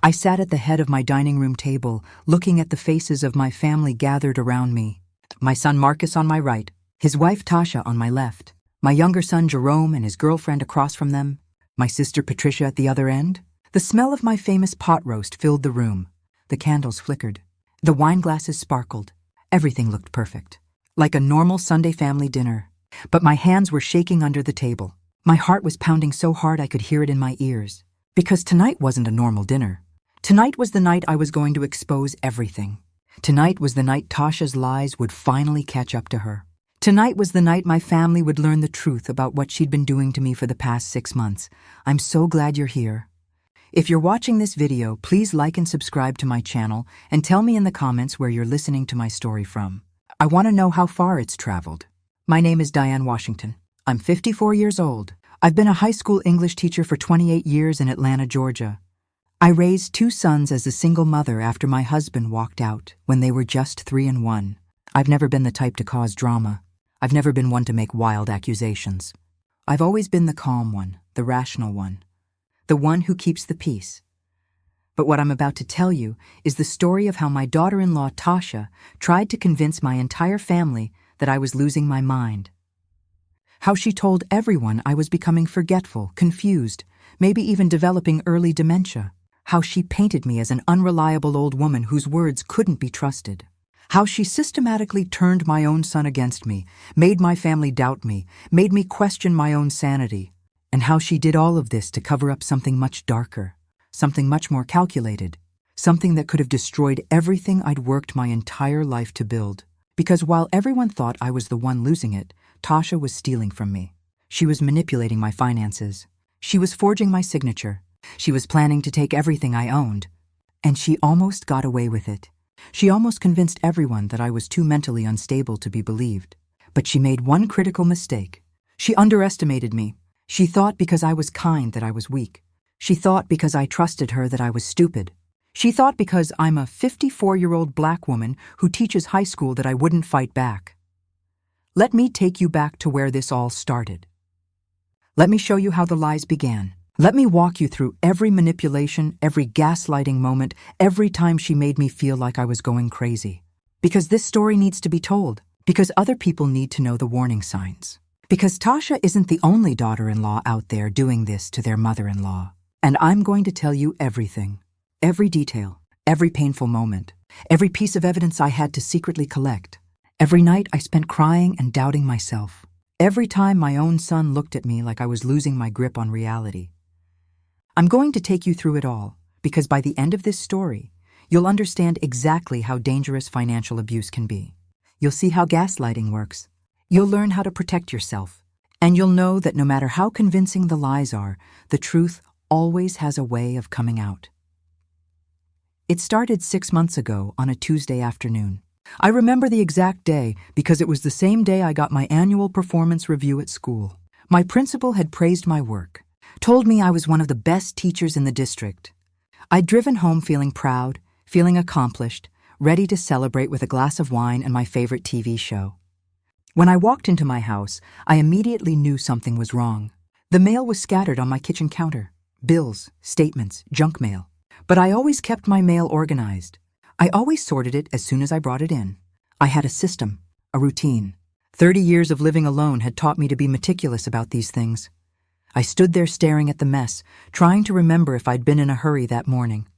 I sat at the head of my dining room table, looking at the faces of my family gathered around me. My son Marcus on my right, his wife Tasha on my left, my younger son Jerome and his girlfriend across from them, my sister Patricia at the other end. The smell of my famous pot roast filled the room. The candles flickered. The wine glasses sparkled. Everything looked perfect, like a normal Sunday family dinner. But my hands were shaking under the table. My heart was pounding so hard I could hear it in my ears. Because tonight wasn't a normal dinner. Tonight was the night I was going to expose everything. Tonight was the night Tasha's lies would finally catch up to her. Tonight was the night my family would learn the truth about what she'd been doing to me for the past 6 months. I'm so glad you're here. If you're watching this video, please like and subscribe to my channel and tell me in the comments where you're listening to my story from. I want to know how far it's traveled. My name is Diane Washington. I'm 54 years old. I've been a high school English teacher for 28 years in Atlanta, Georgia. I raised 2 sons as a single mother after my husband walked out when they were just 3 and 1. I've never been the type to cause drama. I've never been one to make wild accusations. I've always been the calm one, the rational one, the one who keeps the peace. But what I'm about to tell you is the story of how my daughter-in-law Tasha tried to convince my entire family that I was losing my mind. How she told everyone I was becoming forgetful, confused, maybe even developing early dementia. How she painted me as an unreliable old woman whose words couldn't be trusted. How she systematically turned my own son against me, made my family doubt me, made me question my own sanity. And how she did all of this to cover up something much darker, something much more calculated, something that could have destroyed everything I'd worked my entire life to build. Because while everyone thought I was the one losing it, Tasha was stealing from me. She was manipulating my finances. She was forging my signature. She was planning to take everything I owned. And she almost got away with it. She almost convinced everyone that I was too mentally unstable to be believed. But she made one critical mistake. She underestimated me. She thought because I was kind that I was weak. She thought because I trusted her that I was stupid. She thought because I'm a 54-year-old black woman who teaches high school that I wouldn't fight back. Let me take you back to where this all started. Let me show you how the lies began. Let me walk you through every manipulation, every gaslighting moment, every time she made me feel like I was going crazy. Because this story needs to be told. Because other people need to know the warning signs. Because Tasha isn't the only daughter-in-law out there doing this to their mother-in-law. And I'm going to tell you everything. Every detail, every painful moment, every piece of evidence I had to secretly collect. Every night I spent crying and doubting myself. Every time my own son looked at me like I was losing my grip on reality. I'm going to take you through it all, because by the end of this story, you'll understand exactly how dangerous financial abuse can be. You'll see how gaslighting works. You'll learn how to protect yourself. And you'll know that no matter how convincing the lies are, the truth always has a way of coming out. It started 6 months ago on a Tuesday afternoon. I remember the exact day because it was the same day I got my annual performance review at school. My principal had praised my work, told me I was one of the best teachers in the district. I'd driven home feeling proud, feeling accomplished, ready to celebrate with a glass of wine and my favorite TV show. When I walked into my house, I immediately knew something was wrong. The mail was scattered on my kitchen counter. Bills, statements, junk mail. But I always kept my mail organized. I always sorted it as soon as I brought it in. I had a system, a routine. 30 years of living alone had taught me to be meticulous about these things. I stood there staring at the mess, trying to remember if I'd been in a hurry that morning.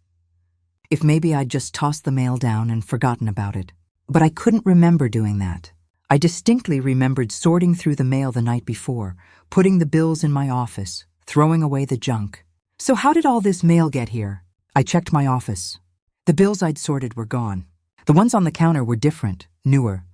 If maybe I'd just tossed the mail down and forgotten about it. But I couldn't remember doing that. I distinctly remembered sorting through the mail the night before, putting the bills in my office, throwing away the junk. So how did all this mail get here? I checked my office. The bills I'd sorted were gone. The ones on the counter were different, newer,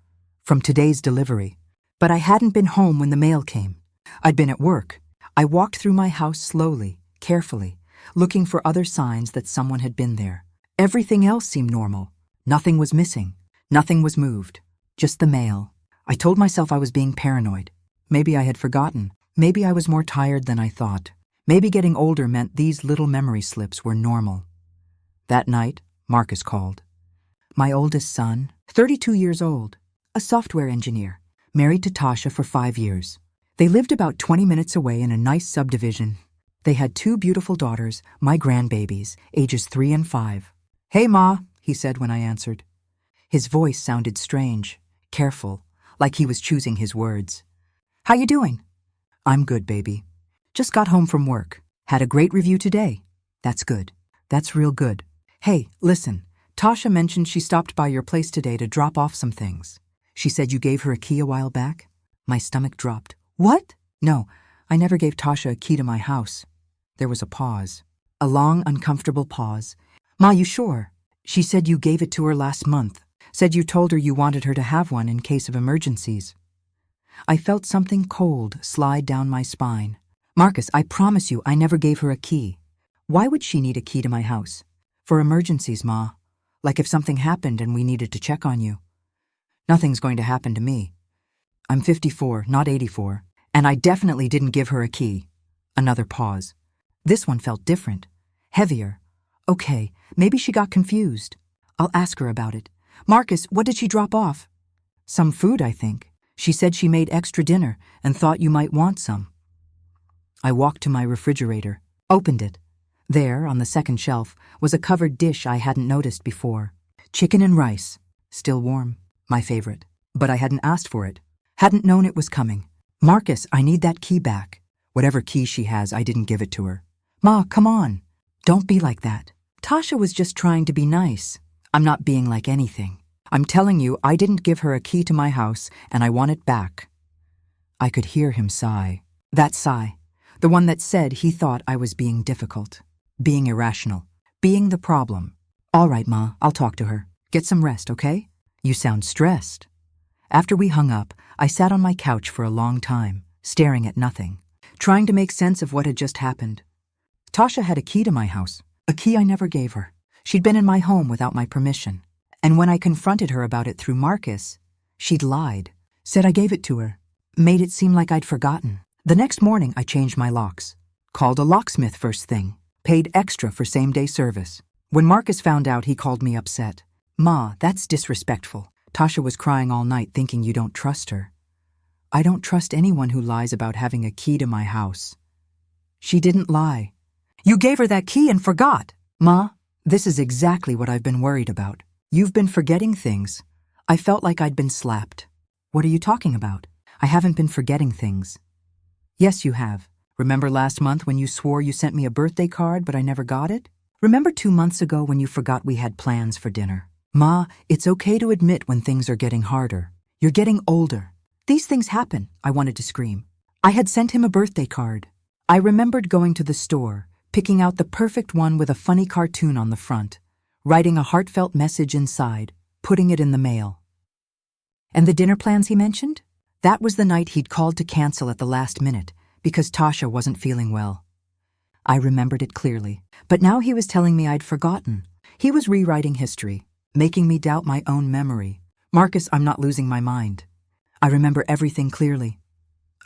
from today's delivery. But I hadn't been home when the mail came. I'd been at work. I walked through my house slowly, carefully, looking for other signs that someone had been there. Everything else seemed normal. Nothing was missing. Nothing was moved. Just the mail. I told myself I was being paranoid. Maybe I had forgotten. Maybe I was more tired than I thought. Maybe getting older meant these little memory slips were normal. That night, Marcus called. My oldest son, 32 years old, a software engineer, married to Tasha for 5 years. They lived about 20 minutes away in a nice subdivision. They had 2 beautiful daughters, my grandbabies, ages 3 and 5. "Hey, Ma," he said when I answered. His voice sounded strange, careful, like he was choosing his words. "How you doing?" "I'm good, baby. Just got home from work. Had a great review today." "That's good. That's real good. Hey, listen, Tasha mentioned she stopped by your place today to drop off some things. She said you gave her a key a while back." My stomach dropped. "What?" "No, I never gave Tasha a key to my house." There was a pause. A long, uncomfortable pause. "Ma, you sure? She said you gave it to her last month. Said you told her you wanted her to have one in case of emergencies." I felt something cold slide down my spine. "Marcus, I promise you I never gave her a key. Why would she need a key to my house?" "For emergencies, Ma. Like if something happened and we needed to check on you." "Nothing's going to happen to me. I'm 54, not 84, and I definitely didn't give her a key." Another pause. This one felt different, heavier. "Okay, maybe she got confused. I'll ask her about it. Marcus, what did she drop off?" "Some food, I think. She said she made extra dinner and thought you might want some." I walked to my refrigerator, opened it. There, on the second shelf, was a covered dish I hadn't noticed before. Chicken and rice, still warm, my favorite. But I hadn't asked for it, hadn't known it was coming. "Marcus, I need that key back. Whatever key she has, I didn't give it to her." "Ma, come on. Don't be like that. Tasha was just trying to be nice. I'm not being like anything. I'm telling you, I didn't give her a key to my house, and I want it back." I could hear him sigh. That sigh, the one that said he thought I was being difficult, being irrational, being the problem. "All right, Ma, I'll talk to her. Get some rest, okay? You sound stressed." After we hung up, I sat on my couch for a long time, staring at nothing, trying to make sense of what had just happened. Tasha had a key to my house, a key I never gave her. She'd been in my home without my permission. And when I confronted her about it through Marcus, she'd lied, said I gave it to her, made it seem like I'd forgotten. The next morning, I changed my locks, called a locksmith first thing, paid extra for same-day service. When Marcus found out, he called me upset. "Ma, that's disrespectful. Tasha was crying all night thinking you don't trust her." "I don't trust anyone who lies about having a key to my house." "She didn't lie. You gave her that key and forgot." "Ma, this is exactly what I've been worried about. You've been forgetting things. I felt like I'd been slapped." "What are you talking about? I haven't been forgetting things." "Yes, you have. Remember last month when you swore you sent me a birthday card but I never got it? Remember 2 months ago when you forgot we had plans for dinner? Ma, it's okay to admit when things are getting harder. You're getting older. These things happen," I wanted to scream. I had sent him a birthday card. I remembered going to the store, picking out the perfect one with a funny cartoon on the front, writing a heartfelt message inside, putting it in the mail. And the dinner plans he mentioned? That was the night he'd called to cancel at the last minute because Tasha wasn't feeling well. I remembered it clearly, but now he was telling me I'd forgotten. He was rewriting history, making me doubt my own memory. "Marcus, I'm not losing my mind. I remember everything clearly."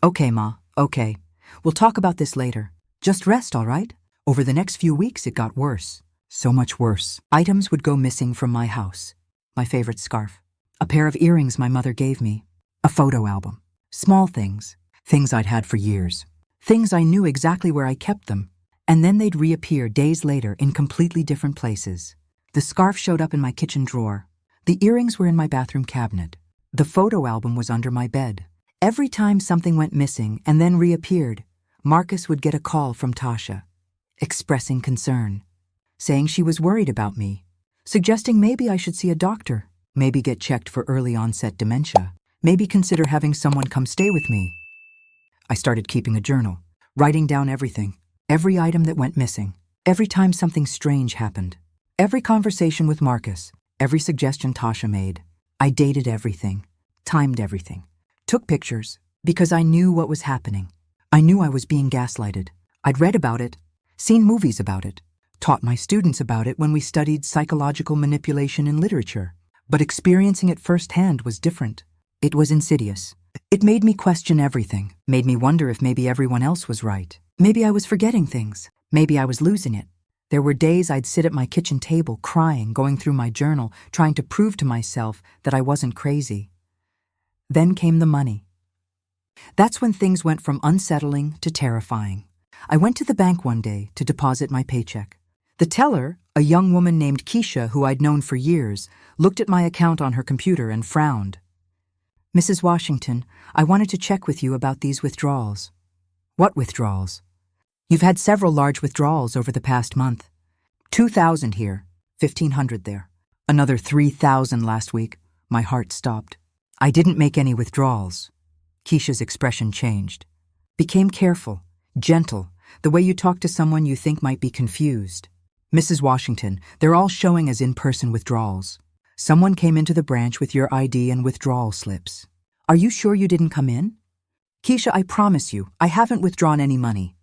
"Okay, Ma, okay. We'll talk about this later. Just rest, all right?" Over the next few weeks, it got worse. So much worse. Items would go missing from my house. My favorite scarf. A pair of earrings my mother gave me. A photo album. Small things. Things I'd had for years. Things I knew exactly where I kept them. And then they'd reappear days later in completely different places. The scarf showed up in my kitchen drawer. The earrings were in my bathroom cabinet. The photo album was under my bed. Every time something went missing and then reappeared, Marcus would get a call from Tasha, expressing concern, saying she was worried about me, suggesting maybe I should see a doctor, maybe get checked for early onset dementia, maybe consider having someone come stay with me. I started keeping a journal, writing down everything, every item that went missing, every time something strange happened, every conversation with Marcus, every suggestion Tasha made. I dated everything, timed everything, took pictures, because I knew what was happening. I knew I was being gaslighted. I'd read about it, seen movies about it, taught my students about it when we studied psychological manipulation in literature. But experiencing it firsthand was different. It was insidious. It made me question everything, made me wonder if maybe everyone else was right. Maybe I was forgetting things. Maybe I was losing it. There were days I'd sit at my kitchen table crying, going through my journal, trying to prove to myself that I wasn't crazy. Then came the money. That's when things went from unsettling to terrifying. I went to the bank one day to deposit my paycheck. The teller, a young woman named Keisha who I'd known for years, looked at my account on her computer and frowned. "Mrs. Washington, I wanted to check with you about these withdrawals." "What withdrawals?" "You've had several large withdrawals over the past month. 2,000 here, 1,500 there. Another 3,000 last week." My heart stopped. "I didn't make any withdrawals." Keisha's expression changed. "Became careful, gentle, the way you talk to someone you think might be confused. Mrs. Washington, they're all showing as in-person withdrawals. Someone came into the branch with your ID and withdrawal slips. Are you sure you didn't come in?" "Keisha, I promise you, I haven't withdrawn any money.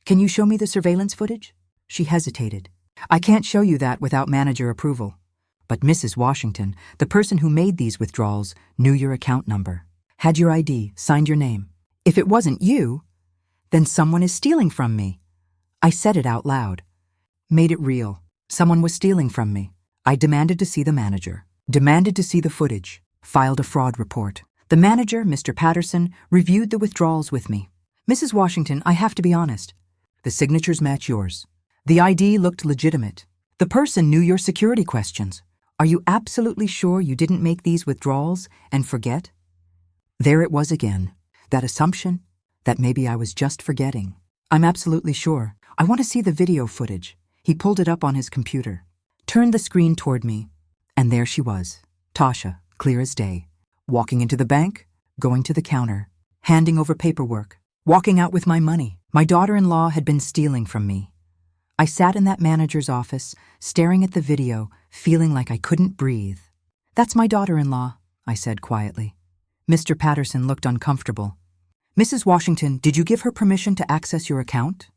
Can you show me the surveillance footage?" She hesitated. "I can't show you that without manager approval. But Mrs. Washington, the person who made these withdrawals, knew your account number, had your ID, signed your name. If it wasn't you, then someone is stealing from me." I said it out loud. Made it real. Someone was stealing from me. I demanded to see the manager, demanded to see the footage, filed a fraud report. The manager, Mr. Patterson, reviewed the withdrawals with me. "Mrs. Washington, I have to be honest. The signatures match yours. The ID looked legitimate. The person knew your security questions. Are you absolutely sure you didn't make these withdrawals and forget?" There it was again, that assumption that maybe I was just forgetting. "I'm absolutely sure. I want to see the video footage." He pulled it up on his computer, turned the screen toward me, and there she was, Tasha, clear as day, walking into the bank, going to the counter, handing over paperwork, walking out with my money. My daughter-in-law had been stealing from me. I sat in that manager's office, staring at the video, feeling like I couldn't breathe. "That's my daughter-in-law," I said quietly. Mr. Patterson looked uncomfortable. "Mrs. Washington, did you give her permission to access your account?"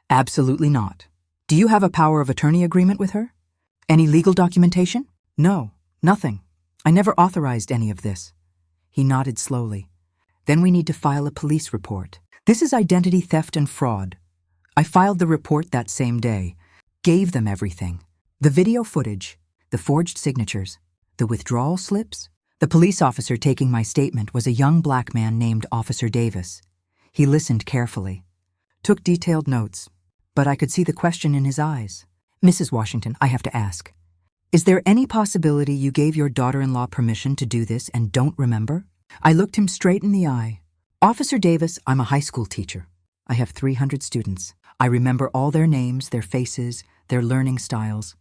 "Absolutely not." "Do you have a power of attorney agreement with her? Any legal documentation?" "No, nothing. I never authorized any of this." He nodded slowly. "Then we need to file a police report. This is identity theft and fraud." I filed the report that same day, gave them everything. The video footage, the forged signatures, the withdrawal slips. The police officer taking my statement was a young black man named Officer Davis. He listened carefully, took detailed notes, but I could see the question in his eyes. "Mrs. Washington, I have to ask, is there any possibility you gave your daughter-in-law permission to do this and don't remember?" I looked him straight in the eye. "Officer Davis, I'm a high school teacher. I have 300 students. I remember all their names, their faces, their learning styles.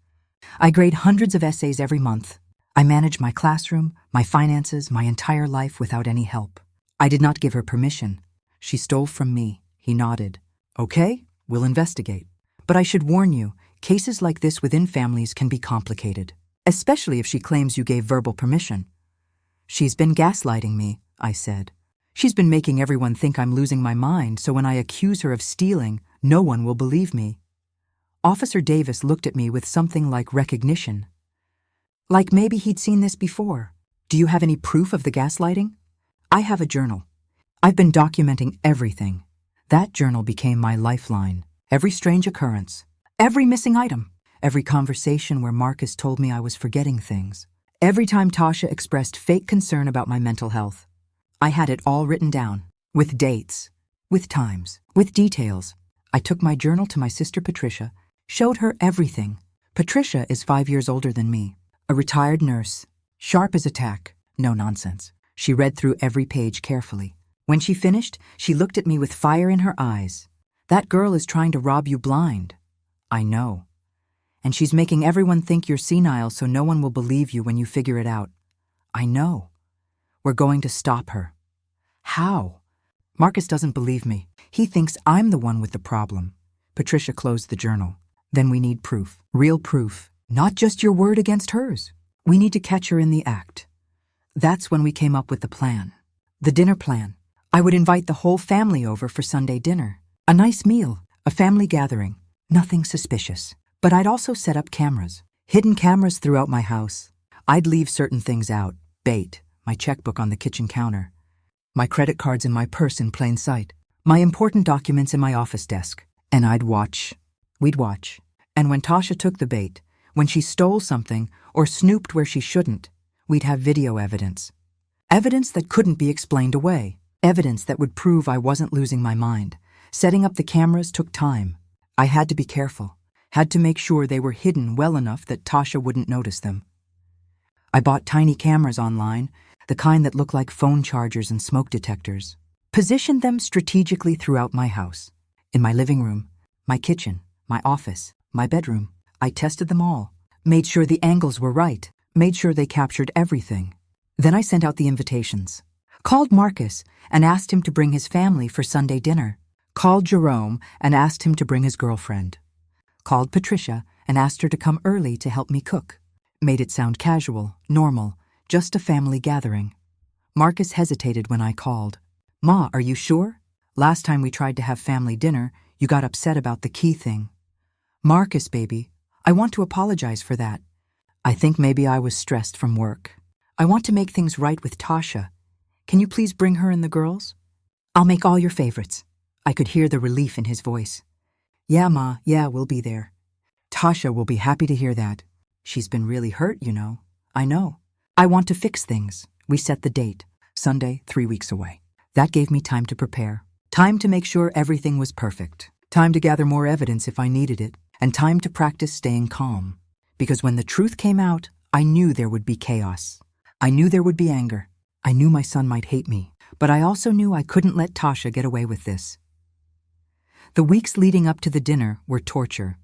I grade hundreds of essays every month. I manage my classroom, my finances, my entire life without any help. I did not give her permission. She stole from me." He nodded. "Okay, we'll investigate. But I should warn you, cases like this within families can be complicated, especially if she claims you gave verbal permission." "She's been gaslighting me," I said. "She's been making everyone think I'm losing my mind, so when I accuse her of stealing, no one will believe me." Officer Davis looked at me with something like recognition. Like maybe he'd seen this before. "Do you have any proof of the gaslighting?" "I have a journal. I've been documenting everything. That journal became my lifeline. Every strange occurrence, every missing item, every conversation where Marcus told me I was forgetting things, every time Tasha expressed fake concern about my mental health. I had it all written down, with dates, with times, with details. I took my journal to my sister Patricia, showed her everything. Patricia is 5 years older than me, a retired nurse, sharp as a tack, no nonsense. She read through every page carefully. When she finished, she looked at me with fire in her eyes. "That girl is trying to rob you blind." "I know. And she's making everyone think you're senile so no one will believe you when you figure it out." "I know. We're going to stop her." "How?" "Marcus doesn't believe me. He thinks I'm the one with the problem." Patricia closed the journal. "Then we need proof. Real proof. Not just your word against hers. We need to catch her in the act." That's when we came up with the plan. The dinner plan. I would invite the whole family over for Sunday dinner. A nice meal, a family gathering. Nothing suspicious. But I'd also set up cameras. Hidden cameras throughout my house. I'd leave certain things out. Bait, my checkbook on the kitchen counter, my credit cards in my purse in plain sight, my important documents in my office desk. And I'd watch. We'd watch. And when Tasha took the bait, when she stole something or snooped where she shouldn't, we'd have video evidence. Evidence that couldn't be explained away. Evidence that would prove I wasn't losing my mind. Setting up the cameras took time. I had to be careful, had to make sure they were hidden well enough that Tasha wouldn't notice them. I bought tiny cameras online, the kind that look like phone chargers and smoke detectors. Positioned them strategically throughout my house. In my living room, my kitchen, my office, my bedroom. I tested them all, made sure the angles were right, made sure they captured everything. Then I sent out the invitations. Called Marcus and asked him to bring his family for Sunday dinner. Called Jerome and asked him to bring his girlfriend. Called Patricia and asked her to come early to help me cook. Made it sound casual, normal, just a family gathering. Marcus hesitated when I called. "Ma, are you sure? Last time we tried to have family dinner, you got upset about the key thing." "Marcus, baby, I want to apologize for that. I think maybe I was stressed from work. I want to make things right with Tasha. Can you please bring her and the girls? I'll make all your favorites." I could hear the relief in his voice. "Yeah, Ma, yeah, we'll be there. Tasha will be happy to hear that. She's been really hurt, you know." "I know. I want to fix things." We set the date, Sunday, 3 weeks away. That gave me time to prepare. Time to make sure everything was perfect. Time to gather more evidence if I needed it. And time to practice staying calm. Because when the truth came out, I knew there would be chaos. I knew there would be anger. I knew my son might hate me. But I also knew I couldn't let Tasha get away with this. The weeks leading up to the dinner were torture.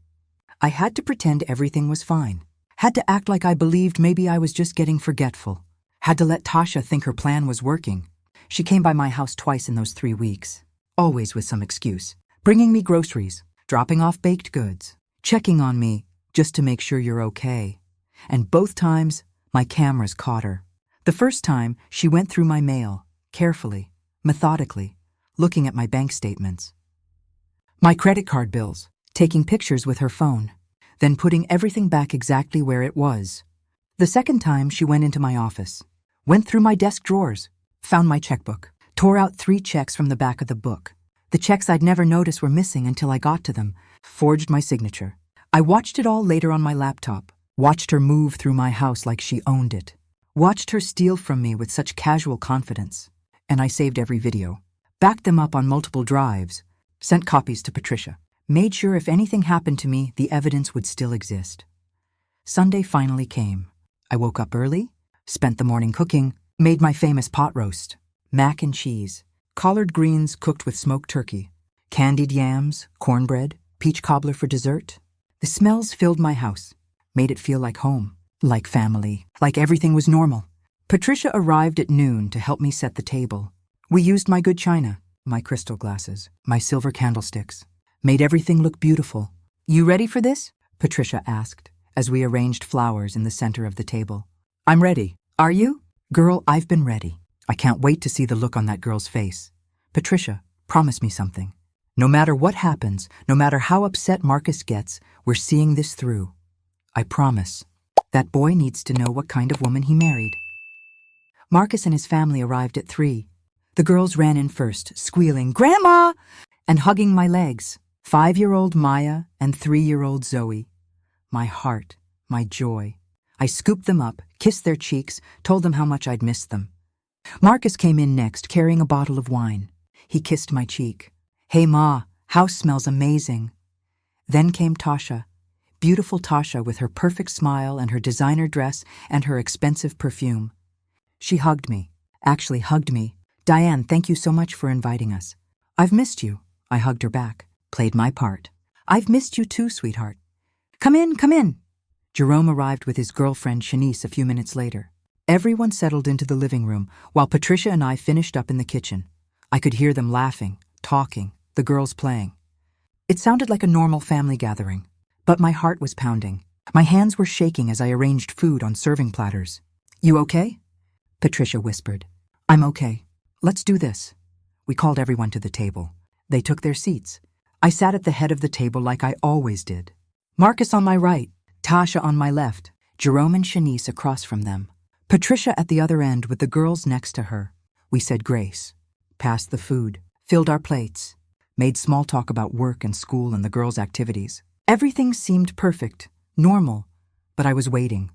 I had to pretend everything was fine. Had to act like I believed maybe I was just getting forgetful. Had to let Tasha think her plan was working. She came by my house twice in those 3 weeks, always with some excuse. Bringing me groceries, dropping off baked goods, checking on me just to make sure you're okay. And both times, my cameras caught her. The first time, she went through my mail, carefully, methodically, looking at my bank statements. My credit card bills, taking pictures with her phone, then putting everything back exactly where it was. The second time, she went into my office, went through my desk drawers, found my checkbook, tore out 3 checks from the back of the book. The checks I'd never noticed were missing until I got to them, forged my signature. I watched it all later on my laptop, watched her move through my house like she owned it, watched her steal from me with such casual confidence. And I saved every video, backed them up on multiple drives, sent copies to Patricia, made sure if anything happened to me, the evidence would still exist. Sunday finally came. I woke up early, spent the morning cooking, made my famous pot roast, mac and cheese, collard greens cooked with smoked turkey, candied yams, cornbread, peach cobbler for dessert. The smells filled my house, made it feel like home, like family, like everything was normal. Patricia arrived at noon to help me set the table. We used my good china, my crystal glasses, my silver candlesticks, made everything look beautiful. "You ready for this?" Patricia asked, as we arranged flowers in the center of the table. "I'm ready. Are you?" "Girl, I've been ready. I can't wait to see the look on that girl's face. Patricia, promise me something. No matter what happens, no matter how upset Marcus gets, we're seeing this through. I promise. That boy needs to know what kind of woman he married." Marcus and his family arrived at 3. The girls ran in first, squealing, "Grandma!" and hugging my legs. 5-year-old Maya and 3-year-old Zoe. My heart, my joy. I scooped them up, kissed their cheeks, told them how much I'd missed them. Marcus came in next, carrying a bottle of wine. He kissed my cheek. "Hey, Ma, house smells amazing." Then came Tasha, beautiful Tasha with her perfect smile and her designer dress and her expensive perfume. She hugged me, actually hugged me. "Diane, thank you so much for inviting us." "I've missed you." I hugged her back, played my part. "I've missed you too, sweetheart." Come in, come in." Jerome arrived with his girlfriend Shanice a few minutes later. Everyone settled into the living room while Patricia and I finished up in the kitchen. I could hear them laughing, talking, the girls playing. It sounded like a normal family gathering, but my heart was pounding. My hands were shaking as I arranged food on serving platters. "You okay?" Patricia whispered. "I'm okay. Let's do this." We called everyone to the table. They took their seats. I sat at the head of the table like I always did. Marcus on my right, Tasha on my left, Jerome and Shanice across from them. Patricia at the other end with the girls next to her. We said grace, passed the food, filled our plates, made small talk about work and school and the girls' activities. Everything seemed perfect, normal, but I was waiting,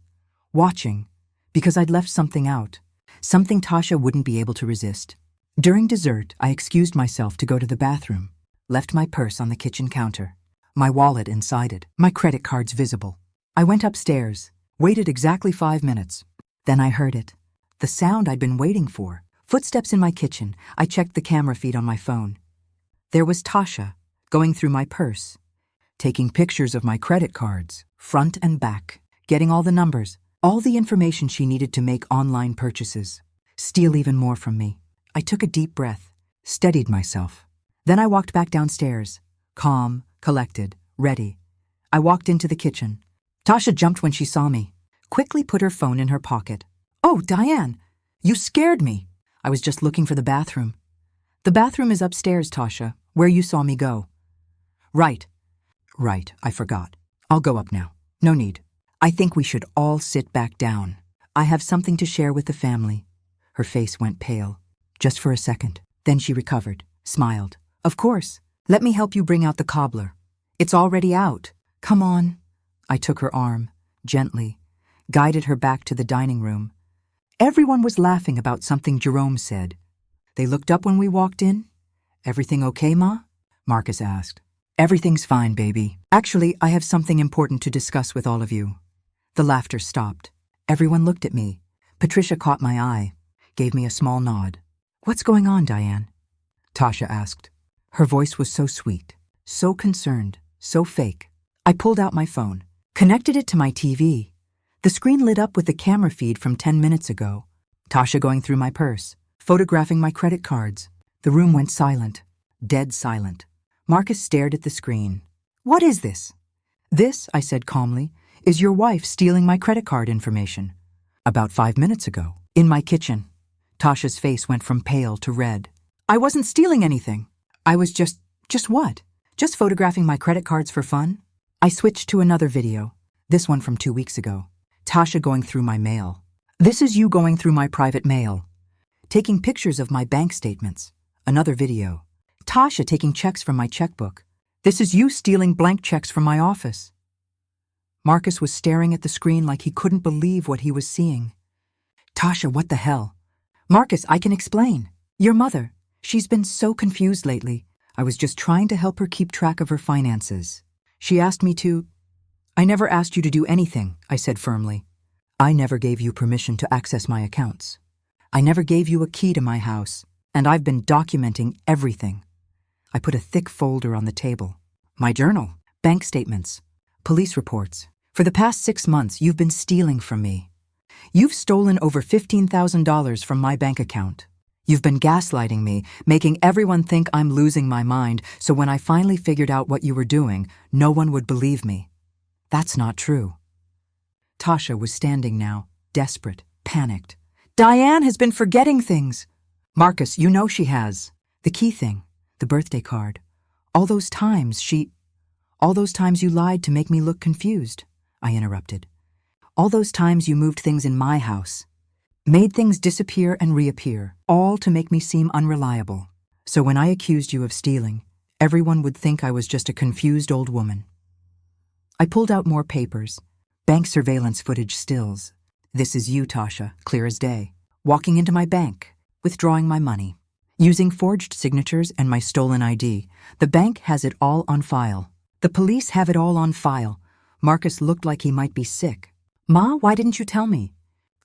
watching, because I'd left something out, something Tasha wouldn't be able to resist. During dessert, I excused myself to go to the bathroom. left my purse on the kitchen counter, my wallet inside it, my credit cards visible. I went upstairs, waited exactly 5 minutes. Then I heard it. The sound I'd been waiting for. Footsteps in my kitchen. I checked the camera feed on my phone. There was Tasha, going through my purse, taking pictures of my credit cards, front and back, getting all the numbers, all the information she needed to make online purchases, steal even more from me. I took a deep breath, steadied myself. Then I walked back downstairs, calm, collected, ready. I walked into the kitchen. Tasha jumped when she saw me, quickly put her phone in her pocket. "Oh, Diane, you scared me. I was just looking for the bathroom." "The bathroom is upstairs, Tasha, where you saw me go." Right, I forgot. I'll go up now. No need. I think we should all sit back down. I have something to share with the family." Her face went pale, just for a second. Then she recovered, smiled. "Of course. Let me help you bring out the cobbler. It's already out. Come on." I took her arm, gently, guided her back to the dining room. Everyone was laughing about something Jerome said. They looked up when we walked in. "Everything okay, Ma?" Marcus asked. "Everything's fine, baby. Actually, I have something important to discuss with all of you." The laughter stopped. Everyone looked at me. Patricia caught my eye, gave me a small nod. "What's going on, Diane?" Tasha asked. Her voice was so sweet, so concerned, so fake. I pulled out my phone, connected it to my TV. The screen lit up with the camera feed from 10 minutes ago. Tasha going through my purse, photographing my credit cards. The room went silent, dead silent. Marcus stared at the screen. "What is this?" "This," I said calmly, "is your wife stealing my credit card information." "About 5 minutes ago, in my kitchen." Tasha's face went from pale to red. "I wasn't stealing anything. I was just what? Just photographing my credit cards for fun?" I switched to another video, this one from 2 weeks ago. Tasha going through my mail. "This is you going through my private mail. Taking pictures of my bank statements." Another video. Tasha taking checks from my checkbook. "This is you stealing blank checks from my office." Marcus was staring at the screen like he couldn't believe what he was seeing. "Tasha, what the hell?" "Marcus, I can explain. Your mother, she's been so confused lately. I was just trying to help her keep track of her finances. She asked me to—" "I never asked you to do anything," I said firmly. "I never gave you permission to access my accounts. I never gave you a key to my house, and I've been documenting everything." I put a thick folder on the table. "My journal, bank statements, police reports. For the past 6 months, you've been stealing from me. You've stolen over $15,000 from my bank account. You've been gaslighting me, making everyone think I'm losing my mind, so when I finally figured out what you were doing, no one would believe me. That's not true." Tasha was standing now, desperate, panicked. "Diane has been forgetting things." "Marcus, you know she has. The key thing, the birthday card. All those times you lied to make me look confused," I interrupted. "All those times you moved things in my house, made things disappear and reappear, all to make me seem unreliable. So when I accused you of stealing, everyone would think I was just a confused old woman." I pulled out more papers, bank surveillance footage stills. This is you, Tasha, clear as day, walking into my bank, withdrawing my money, using forged signatures and my stolen ID. The bank has it all on file. The police have it all on file. Marcus looked like he might be sick. "Ma, why didn't you tell me?"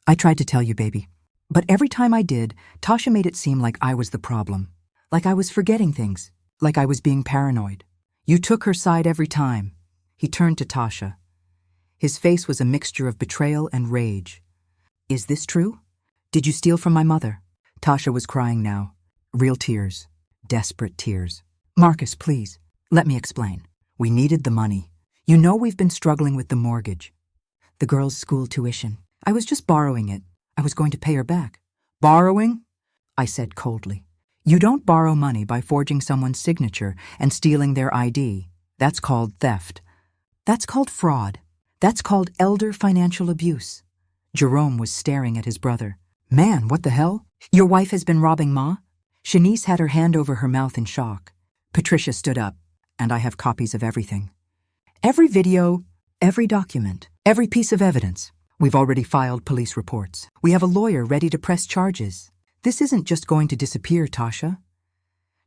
"I tried to tell you, baby. But every time I did, Tasha made it seem like I was the problem. Like I was forgetting things. Like I was being paranoid. You took her side every time." He turned to Tasha. His face was a mixture of betrayal and rage. "Is this true? Did you steal from my mother?" Tasha was crying now. Real tears. Desperate tears. "Marcus, please, let me explain. We needed the money. You know we've been struggling with the mortgage. The girl's school tuition. I was just borrowing it. I was going to pay her back." "Borrowing?" I said coldly. "You don't borrow money by forging someone's signature and stealing their ID. That's called theft. That's called fraud. That's called elder financial abuse." Jerome was staring at his brother. "Man, what the hell? Your wife has been robbing Ma?" Shanice had her hand over her mouth in shock. Patricia stood up, and I have copies of everything. Every video, every document, every piece of evidence. We've already filed police reports. We have a lawyer ready to press charges. This isn't just going to disappear, Tasha."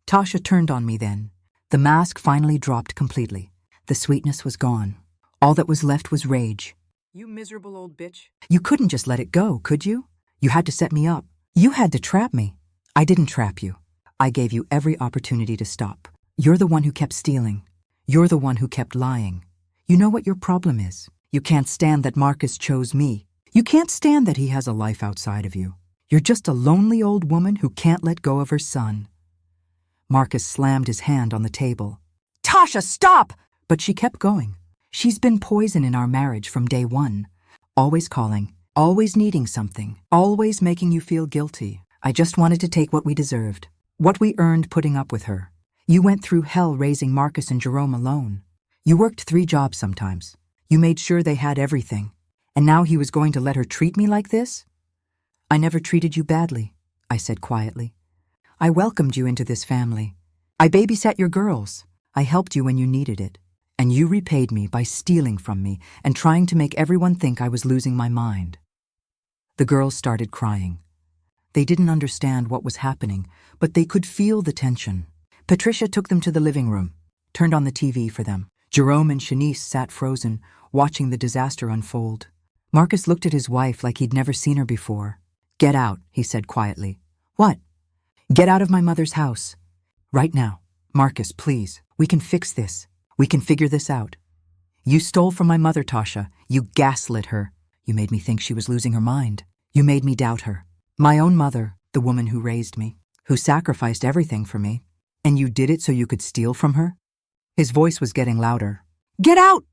Tasha turned on me then, The mask finally dropped completely. The sweetness was gone. All that was left was rage. You miserable old bitch. You couldn't just let it go, could you? You had to set me up. You had to trap me. I didn't trap you. I gave you every opportunity to stop. You're the one who kept stealing. You're the one who kept lying. You know what your problem is? You can't stand that Marcus chose me. You can't stand that he has a life outside of you. You're just a lonely old woman who can't let go of her son. Marcus slammed his hand on the table. Tasha, stop! But she kept going. She's been poison in our marriage from day one. Always calling, always needing something, always making you feel guilty. I just wanted to take what we deserved, what we earned putting up with her. You went through hell raising Marcus and Jerome alone. You worked 3 jobs sometimes. You made sure they had everything. And now he was going to let her treat me like this? I never treated you badly, I said quietly. I welcomed you into this family. I babysat your girls. I helped you when you needed it. And you repaid me by stealing from me and trying to make everyone think I was losing my mind. The girls started crying. They didn't understand what was happening, but they could feel the tension. Patricia took them to the living room, turned on the TV for them. Jerome and Shanice sat frozen, watching the disaster unfold. Marcus looked at his wife like he'd never seen her before. Get out, he said quietly. What? Get out of my mother's house. Right now. Marcus, please. We can fix this. We can figure this out. You stole from my mother, Tasha. You gaslit her. You made me think she was losing her mind. You made me doubt her. My own mother, the woman who raised me, who sacrificed everything for me. And you did it so you could steal from her? His voice was getting louder. Get out!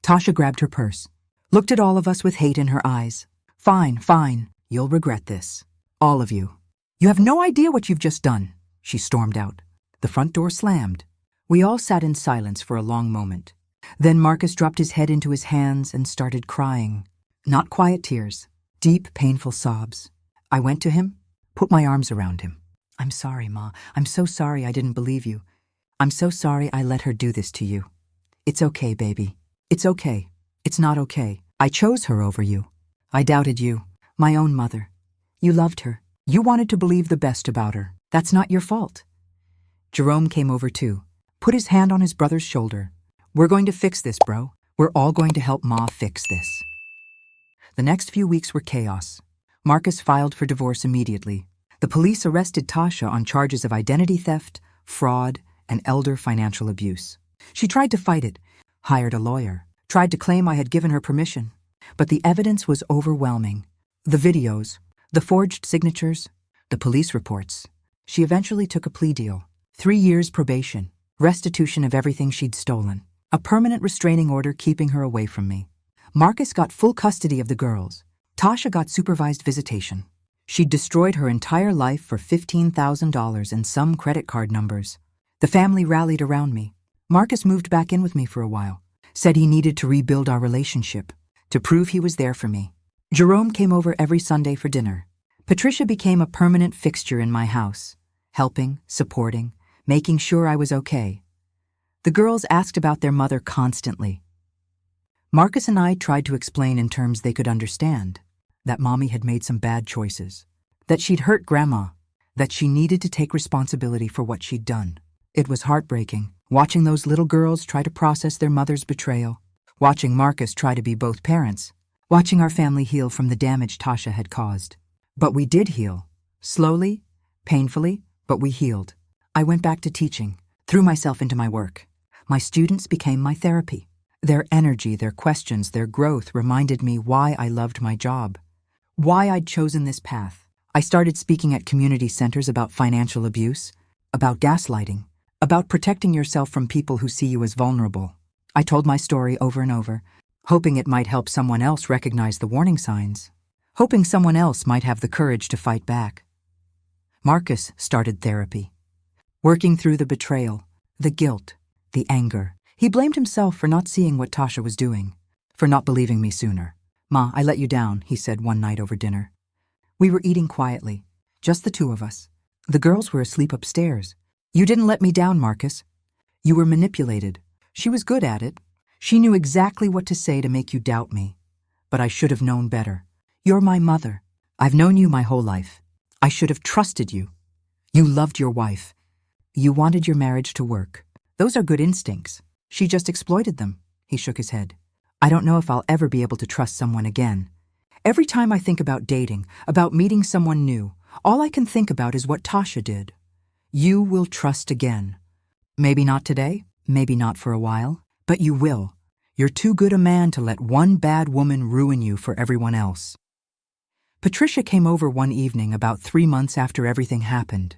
Tasha grabbed her purse, looked at all of us with hate in her eyes. Fine, fine. You'll regret this. All of you. You have no idea what you've just done, she stormed out. The front door slammed. We all sat in silence for a long moment. Then Marcus dropped his head into his hands and started crying. Not quiet tears, deep, painful sobs. I went to him, put my arms around him. I'm sorry, Ma. I'm so sorry I didn't believe you. I'm so sorry I let her do this to you. It's okay, baby. It's okay. It's not okay. I chose her over you. I doubted you, my own mother. You loved her. You wanted to believe the best about her. That's not your fault. Jerome came over too, put his hand on his brother's shoulder. We're going to fix this, bro. We're all going to help Ma fix this. The next few weeks were chaos. Marcus filed for divorce immediately. The police arrested Tasha on charges of identity theft, fraud, and elder financial abuse. She tried to fight it, hired a lawyer, tried to claim I had given her permission. But the evidence was overwhelming. The videos, the forged signatures, the police reports. She eventually took a plea deal. 3 years probation, restitution of everything she'd stolen, a permanent restraining order keeping her away from me. Marcus got full custody of the girls. Tasha got supervised visitation. She'd destroyed her entire life for $15,000 and some credit card numbers. The family rallied around me. Marcus moved back in with me for a while, said he needed to rebuild our relationship, to prove he was there for me. Jerome came over every Sunday for dinner. Patricia became a permanent fixture in my house, helping, supporting, making sure I was okay. The girls asked about their mother constantly. Marcus and I tried to explain in terms they could understand that Mommy had made some bad choices, that she'd hurt Grandma, that she needed to take responsibility for what she'd done. It was heartbreaking, watching those little girls try to process their mother's betrayal, watching Marcus try to be both parents, watching our family heal from the damage Tasha had caused. But we did heal. Slowly, painfully, but we healed. I went back to teaching, threw myself into my work. My students became my therapy. Their energy, their questions, their growth reminded me why I loved my job, why I'd chosen this path. I started speaking at community centers about financial abuse, about gaslighting, about protecting yourself from people who see you as vulnerable. I told my story over and over, hoping it might help someone else recognize the warning signs, hoping someone else might have the courage to fight back. Marcus started therapy, working through the betrayal, the guilt, the anger. He blamed himself for not seeing what Tasha was doing, for not believing me sooner. Ma, I let you down, he said one night over dinner. We were eating quietly, just the two of us. The girls were asleep upstairs. You didn't let me down, Marcus. You were manipulated. She was good at it. She knew exactly what to say to make you doubt me. But I should have known better. You're my mother. I've known you my whole life. I should have trusted you. You loved your wife. You wanted your marriage to work. Those are good instincts. She just exploited them. He shook his head. I don't know if I'll ever be able to trust someone again. Every time I think about dating, about meeting someone new, all I can think about is what Tasha did. You will trust again. Maybe not today, maybe not for a while, but you will. You're too good a man to let one bad woman ruin you for everyone else. Patricia came over one evening about 3 months after everything happened.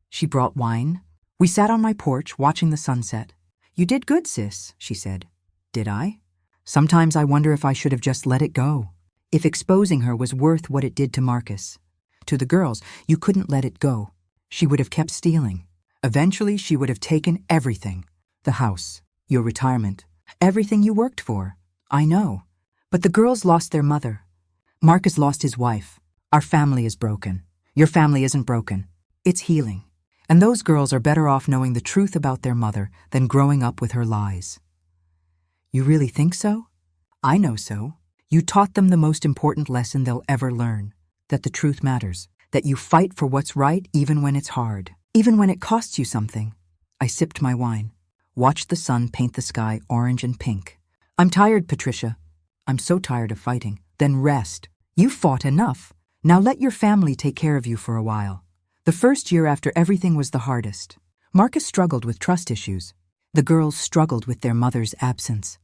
She brought wine. We sat on my porch watching the sunset. You did good, sis, she said. Did I? Sometimes I wonder if I should have just let it go. If exposing her was worth what it did to Marcus. To the girls, you couldn't let it go. She would have kept stealing. Eventually, she would have taken everything. The house, your retirement, everything you worked for. I know. But the girls lost their mother. Marcus lost his wife. Our family is broken. Your family isn't broken. It's healing. And those girls are better off knowing the truth about their mother than growing up with her lies. You really think so? I know so. You taught them the most important lesson they'll ever learn, that the truth matters, that you fight for what's right even when it's hard, even when it costs you something. I sipped my wine, watched the sun paint the sky orange and pink. I'm tired, Patricia. I'm so tired of fighting. Then rest. You fought enough. Now let your family take care of you for a while. The first year after everything was the hardest. Marcus struggled with trust issues. The girls struggled with their mother's absence.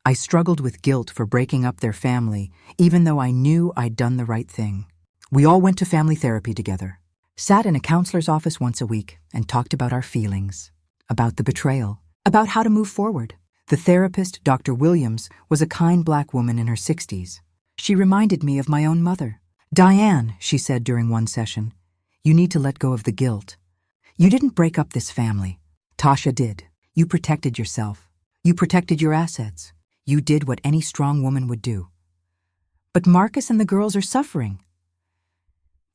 I struggled with guilt for breaking up their family, even though I knew I'd done the right thing. We all went to family therapy together, sat in a counselor's office once a week, and talked about our feelings, about the betrayal, about how to move forward. The therapist, Dr. Williams, was a kind black woman in her 60s. She reminded me of my own mother. Diane, she said during one session, you need to let go of the guilt. You didn't break up this family. Tasha did. You protected yourself. You protected your assets. You did what any strong woman would do. But Marcus and the girls are suffering.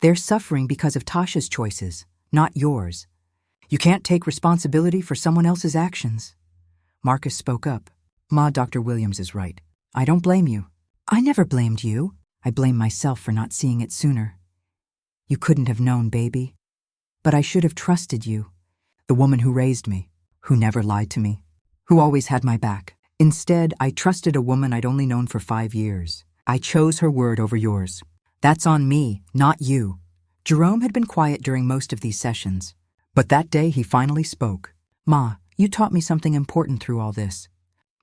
They're suffering because of Tasha's choices, not yours. You can't take responsibility for someone else's actions. Marcus spoke up. Ma, Dr. Williams is right. I don't blame you. I never blamed you. I blame myself for not seeing it sooner. You couldn't have known, baby. But I should have trusted you. The woman who raised me, who never lied to me, who always had my back. Instead, I trusted a woman I'd only known for 5 years. I chose her word over yours. That's on me, not you. Jerome had been quiet during most of these sessions. But that day he finally spoke. Ma, you taught me something important through all this.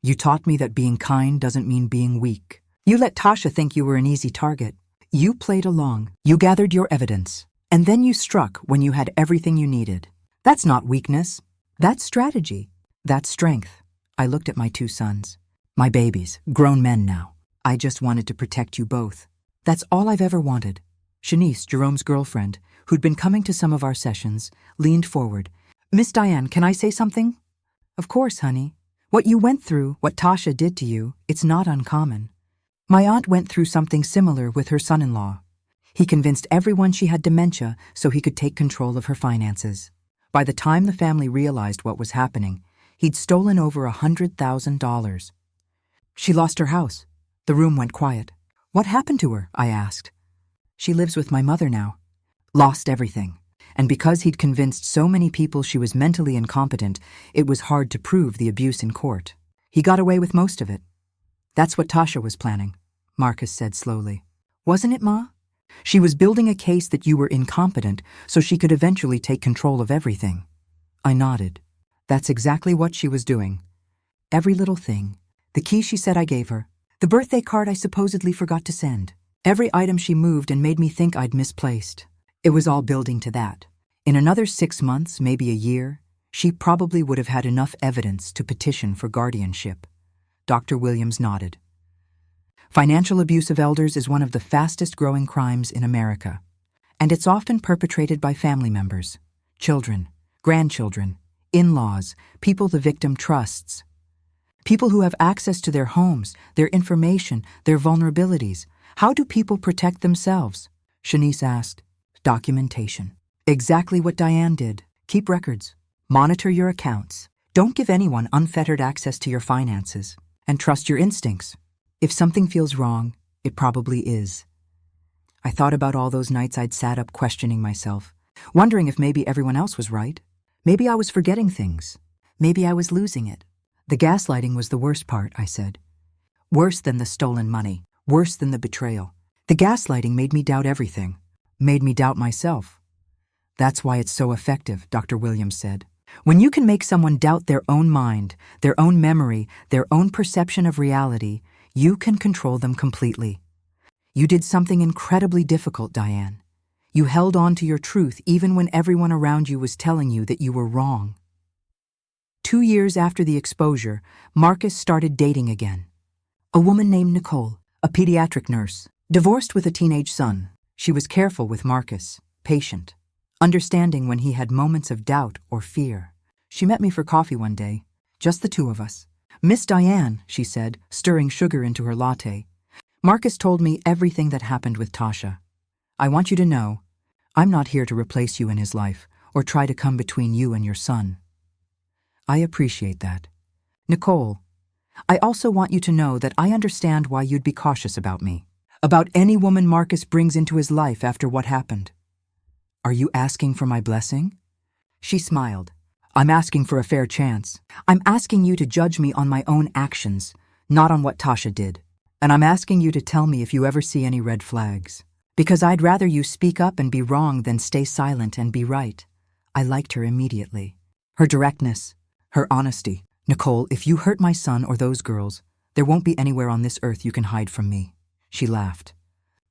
You taught me that being kind doesn't mean being weak. You let Tasha think you were an easy target. You played along. You gathered your evidence. And then you struck when you had everything you needed. That's not weakness. That's strategy. That's strength. I looked at my 2 sons. My babies, grown men now. I just wanted to protect you both. That's all I've ever wanted. Shanice, Jerome's girlfriend, who'd been coming to some of our sessions, leaned forward. Miss Diane, can I say something? Of course, honey. What you went through, what Tasha did to you, it's not uncommon. My aunt went through something similar with her son-in-law. He convinced everyone she had dementia so he could take control of her finances. By the time the family realized what was happening, he'd stolen over $100,000. She lost her house. The room went quiet. What happened to her? I asked. She lives with my mother now. Lost everything. And because he'd convinced so many people she was mentally incompetent, it was hard to prove the abuse in court. He got away with most of it. That's what Tasha was planning, Marcus said slowly. Wasn't it, Ma? She was building a case that you were incompetent so she could eventually take control of everything. I nodded. That's exactly what she was doing. Every little thing. The key she said I gave her. The birthday card I supposedly forgot to send. Every item she moved and made me think I'd misplaced. It was all building to that. In another 6 months, maybe a year, she probably would have had enough evidence to petition for guardianship. Dr. Williams nodded. Financial abuse of elders is one of the fastest-growing crimes in America, and it's often perpetrated by family members, children, grandchildren, in-laws, people the victim trusts. People who have access to their homes, their information, their vulnerabilities. How do people protect themselves? Shanice asked. Documentation. Exactly what Diane did. Keep records. Monitor your accounts. Don't give anyone unfettered access to your finances. And trust your instincts. If something feels wrong, it probably is. I thought about all those nights I'd sat up questioning myself, wondering if maybe everyone else was right. Maybe I was forgetting things. Maybe I was losing it. The gaslighting was the worst part, I said. Worse than the stolen money, worse than the betrayal. The gaslighting made me doubt everything, made me doubt myself. That's why it's so effective, Dr. Williams said. When you can make someone doubt their own mind, their own memory, their own perception of reality, you can control them completely. You did something incredibly difficult, Diane. You held on to your truth even when everyone around you was telling you that you were wrong. 2 years after the exposure, Marcus started dating again. A woman named Nicole, a pediatric nurse, divorced with a teenage son. She was careful with Marcus, patient, understanding when he had moments of doubt or fear. She met me for coffee one day, just the two of us. "Miss Diane," she said, stirring sugar into her latte. "Marcus told me everything that happened with Tasha. I want you to know, I'm not here to replace you in his life or try to come between you and your son." I appreciate that. Nicole, I also want you to know that I understand why you'd be cautious about me, about any woman Marcus brings into his life after what happened. Are you asking for my blessing? She smiled. I'm asking for a fair chance. I'm asking you to judge me on my own actions, not on what Tasha did. And I'm asking you to tell me if you ever see any red flags. Because I'd rather you speak up and be wrong than stay silent and be right. I liked her immediately. Her directness, her honesty. Nicole, if you hurt my son or those girls, there won't be anywhere on this earth you can hide from me. She laughed.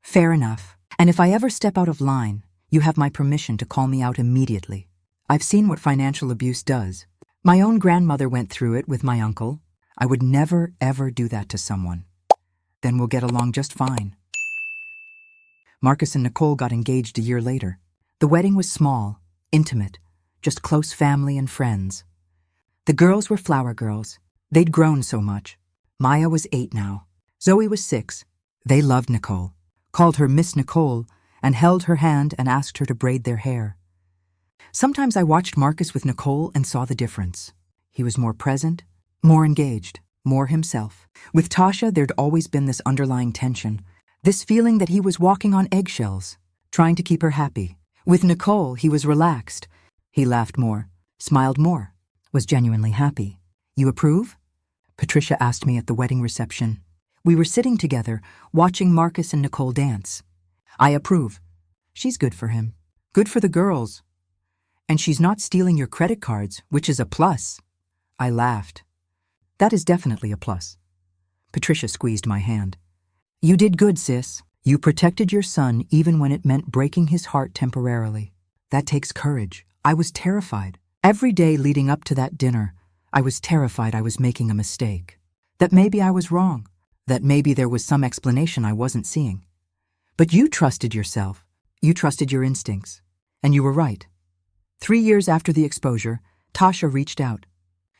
Fair enough. And if I ever step out of line, you have my permission to call me out immediately. I've seen what financial abuse does. My own grandmother went through it with my uncle. I would never, ever do that to someone. Then we'll get along just fine. Marcus and Nicole got engaged a year later. The wedding was small, intimate, just close family and friends. The girls were flower girls. They'd grown so much. Maya was 8 now. Zoe was 6. They loved Nicole, called her Miss Nicole, and held her hand and asked her to braid their hair. Sometimes I watched Marcus with Nicole and saw the difference. He was more present, more engaged, more himself. With Tasha, there'd always been this underlying tension, this feeling that he was walking on eggshells, trying to keep her happy. With Nicole, he was relaxed. He laughed more, smiled more, was genuinely happy. You approve? Patricia asked me at the wedding reception. We were sitting together, watching Marcus and Nicole dance. I approve. She's good for him. Good for the girls. And she's not stealing your credit cards, which is a plus. I laughed. That is definitely a plus. Patricia squeezed my hand. You did good, sis. You protected your son even when it meant breaking his heart temporarily. That takes courage. I was terrified. Every day leading up to that dinner, I was terrified I was making a mistake. That maybe I was wrong. That maybe there was some explanation I wasn't seeing. But you trusted yourself. You trusted your instincts. And you were right. 3 years after the exposure, Tasha reached out.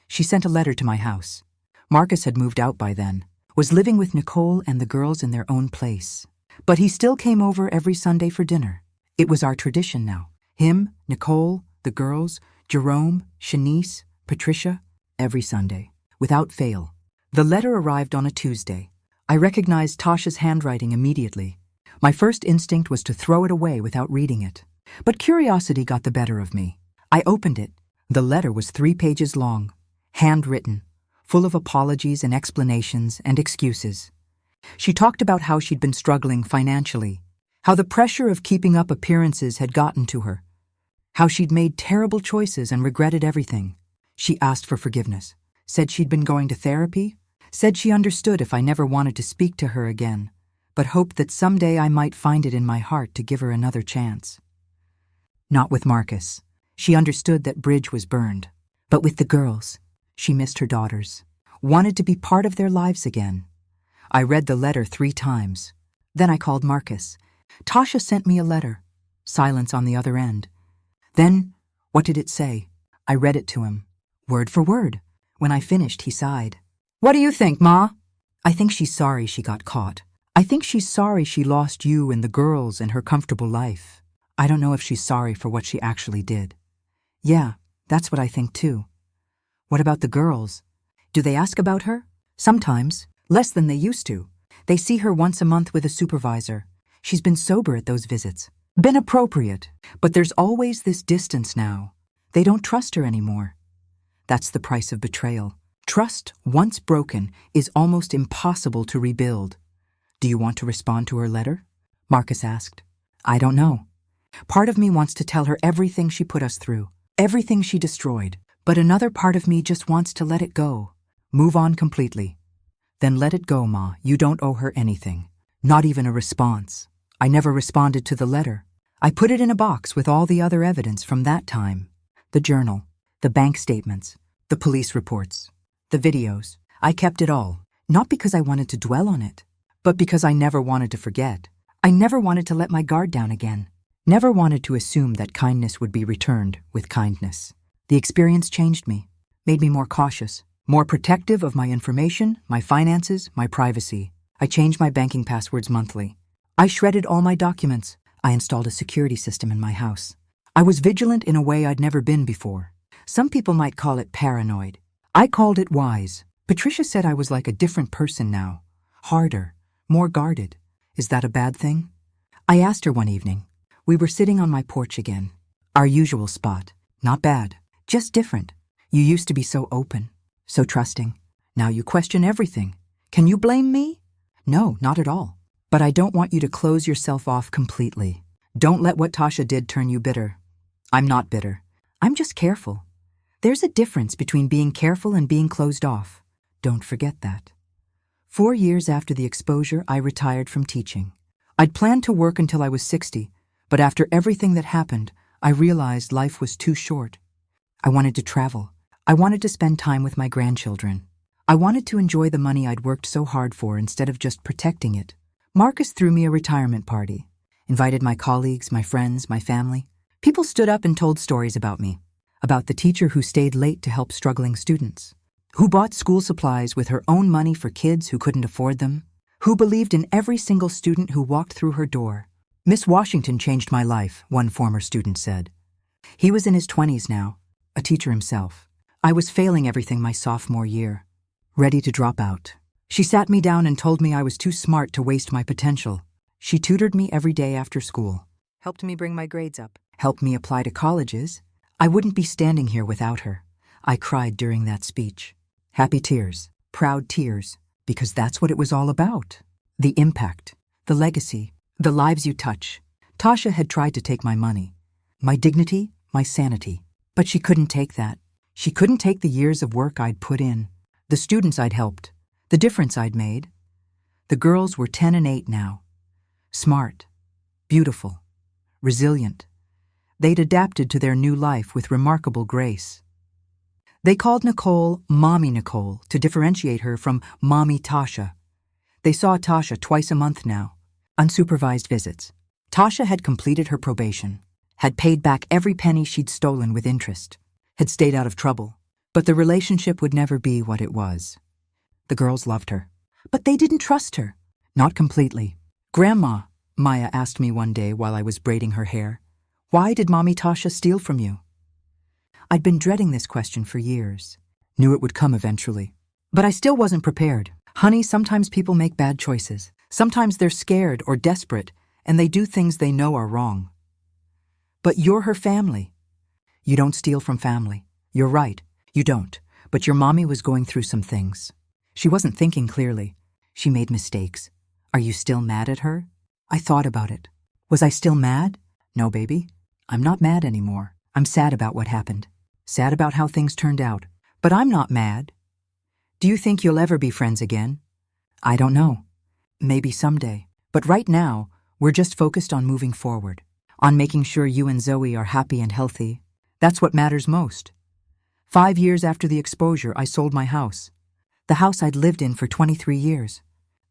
She sent a letter to my house. Marcus had moved out by then, was living with Nicole and the girls in their own place. But he still came over every Sunday for dinner. It was our tradition now. Him, Nicole, the girls, Jerome, Shanice, Patricia, every Sunday, without fail. The letter arrived on a Tuesday. I recognized Tasha's handwriting immediately. My first instinct was to throw it away without reading it. But curiosity got the better of me. I opened it. The letter was 3 pages long, handwritten, full of apologies and explanations and excuses. She talked about how she'd been struggling financially, how the pressure of keeping up appearances had gotten to her, how she'd made terrible choices and regretted everything. She asked for forgiveness, said she'd been going to therapy, said she understood if I never wanted to speak to her again, but hoped that someday I might find it in my heart to give her another chance. Not with Marcus. She understood that bridge was burned. But with the girls, she missed her daughters, wanted to be part of their lives again. I read the letter 3 times. Then I called Marcus. Tasha sent me a letter. Silence on the other end. Then, what did it say? I read it to him, word for word. When I finished, he sighed. What do you think, Ma? I think she's sorry she got caught. I think she's sorry she lost you and the girls and her comfortable life. I don't know if she's sorry for what she actually did. Yeah, that's what I think too. What about the girls? Do they ask about her? Sometimes, less than they used to. They see her once a month with a supervisor. She's been sober at those visits. Been appropriate. But there's always this distance now. They don't trust her anymore. That's the price of betrayal. Trust, once broken, is almost impossible to rebuild. Do you want to respond to her letter? Marcus asked. I don't know. Part of me wants to tell her everything she put us through, everything she destroyed, but another part of me just wants to let it go. Move on completely. Then let it go, Ma. You don't owe her anything. Not even a response. I never responded to the letter. I put it in a box with all the other evidence from that time. The journal, the bank statements, the police reports, the videos. I kept it all, not because I wanted to dwell on it, but because I never wanted to forget. I never wanted to let my guard down again. Never wanted to assume that kindness would be returned with kindness. The experience changed me, made me more cautious, more protective of my information, my finances, my privacy. I changed my banking passwords monthly. I shredded all my documents. I installed a security system in my house. I was vigilant in a way I'd never been before. Some people might call it paranoid. I called it wise. Patricia said I was like a different person now. Harder, more guarded. Is that a bad thing? I asked her one evening. We were sitting on my porch again. Our usual spot. Not bad, just different. You used to be so open, so trusting. Now you question everything. Can you blame me? No, not at all. But I don't want you to close yourself off completely. Don't let what Tasha did turn you bitter. I'm not bitter. I'm just careful. There's a difference between being careful and being closed off. Don't forget that. 4 years after the exposure, I retired from teaching. I'd planned to work until I was 60, but after everything that happened, I realized life was too short. I wanted to travel. I wanted to spend time with my grandchildren. I wanted to enjoy the money I'd worked so hard for instead of just protecting it. Marcus threw me a retirement party, invited my colleagues, my friends, my family. People stood up and told stories about me, about the teacher who stayed late to help struggling students, who bought school supplies with her own money for kids who couldn't afford them, who believed in every single student who walked through her door. Miss Washington changed my life, one former student said. He was in his 20s now, a teacher himself. I was failing everything my sophomore year, ready to drop out. She sat me down and told me I was too smart to waste my potential. She tutored me every day after school, helped me bring my grades up, helped me apply to colleges. I wouldn't be standing here without her. I cried during that speech. Happy tears, proud tears, because that's what it was all about. The impact, the legacy, the lives you touch. Tasha had tried to take my money, my dignity, my sanity, but she couldn't take that. She couldn't take the years of work I'd put in, the students I'd helped, the difference I'd made. The girls were 10 and 8 now. Smart, beautiful, resilient. They'd adapted to their new life with remarkable grace. They called Nicole Mommy Nicole to differentiate her from Mommy Tasha. They saw Tasha twice a month now, unsupervised visits. Tasha had completed her probation, had paid back every penny she'd stolen with interest, had stayed out of trouble, but the relationship would never be what it was. The girls loved her, but they didn't trust her. Not completely. Grandma, Maya asked me one day while I was braiding her hair, why did Mommy Tasha steal from you? I'd been dreading this question for years. Knew it would come eventually. But I still wasn't prepared. Honey, sometimes people make bad choices. Sometimes they're scared or desperate, and they do things they know are wrong. But you're her family. You don't steal from family. You're right, you don't. But your mommy was going through some things. She wasn't thinking clearly. She made mistakes. Are you still mad at her? I thought about it. Was I still mad? No, baby. I'm not mad anymore. I'm sad about what happened. Sad about how things turned out. But I'm not mad. Do you think you'll ever be friends again? I don't know. Maybe someday. But right now, we're just focused on moving forward, on making sure you and Zoe are happy and healthy. That's what matters most. 5 years after the exposure, I sold my house. The house I'd lived in for 23 years.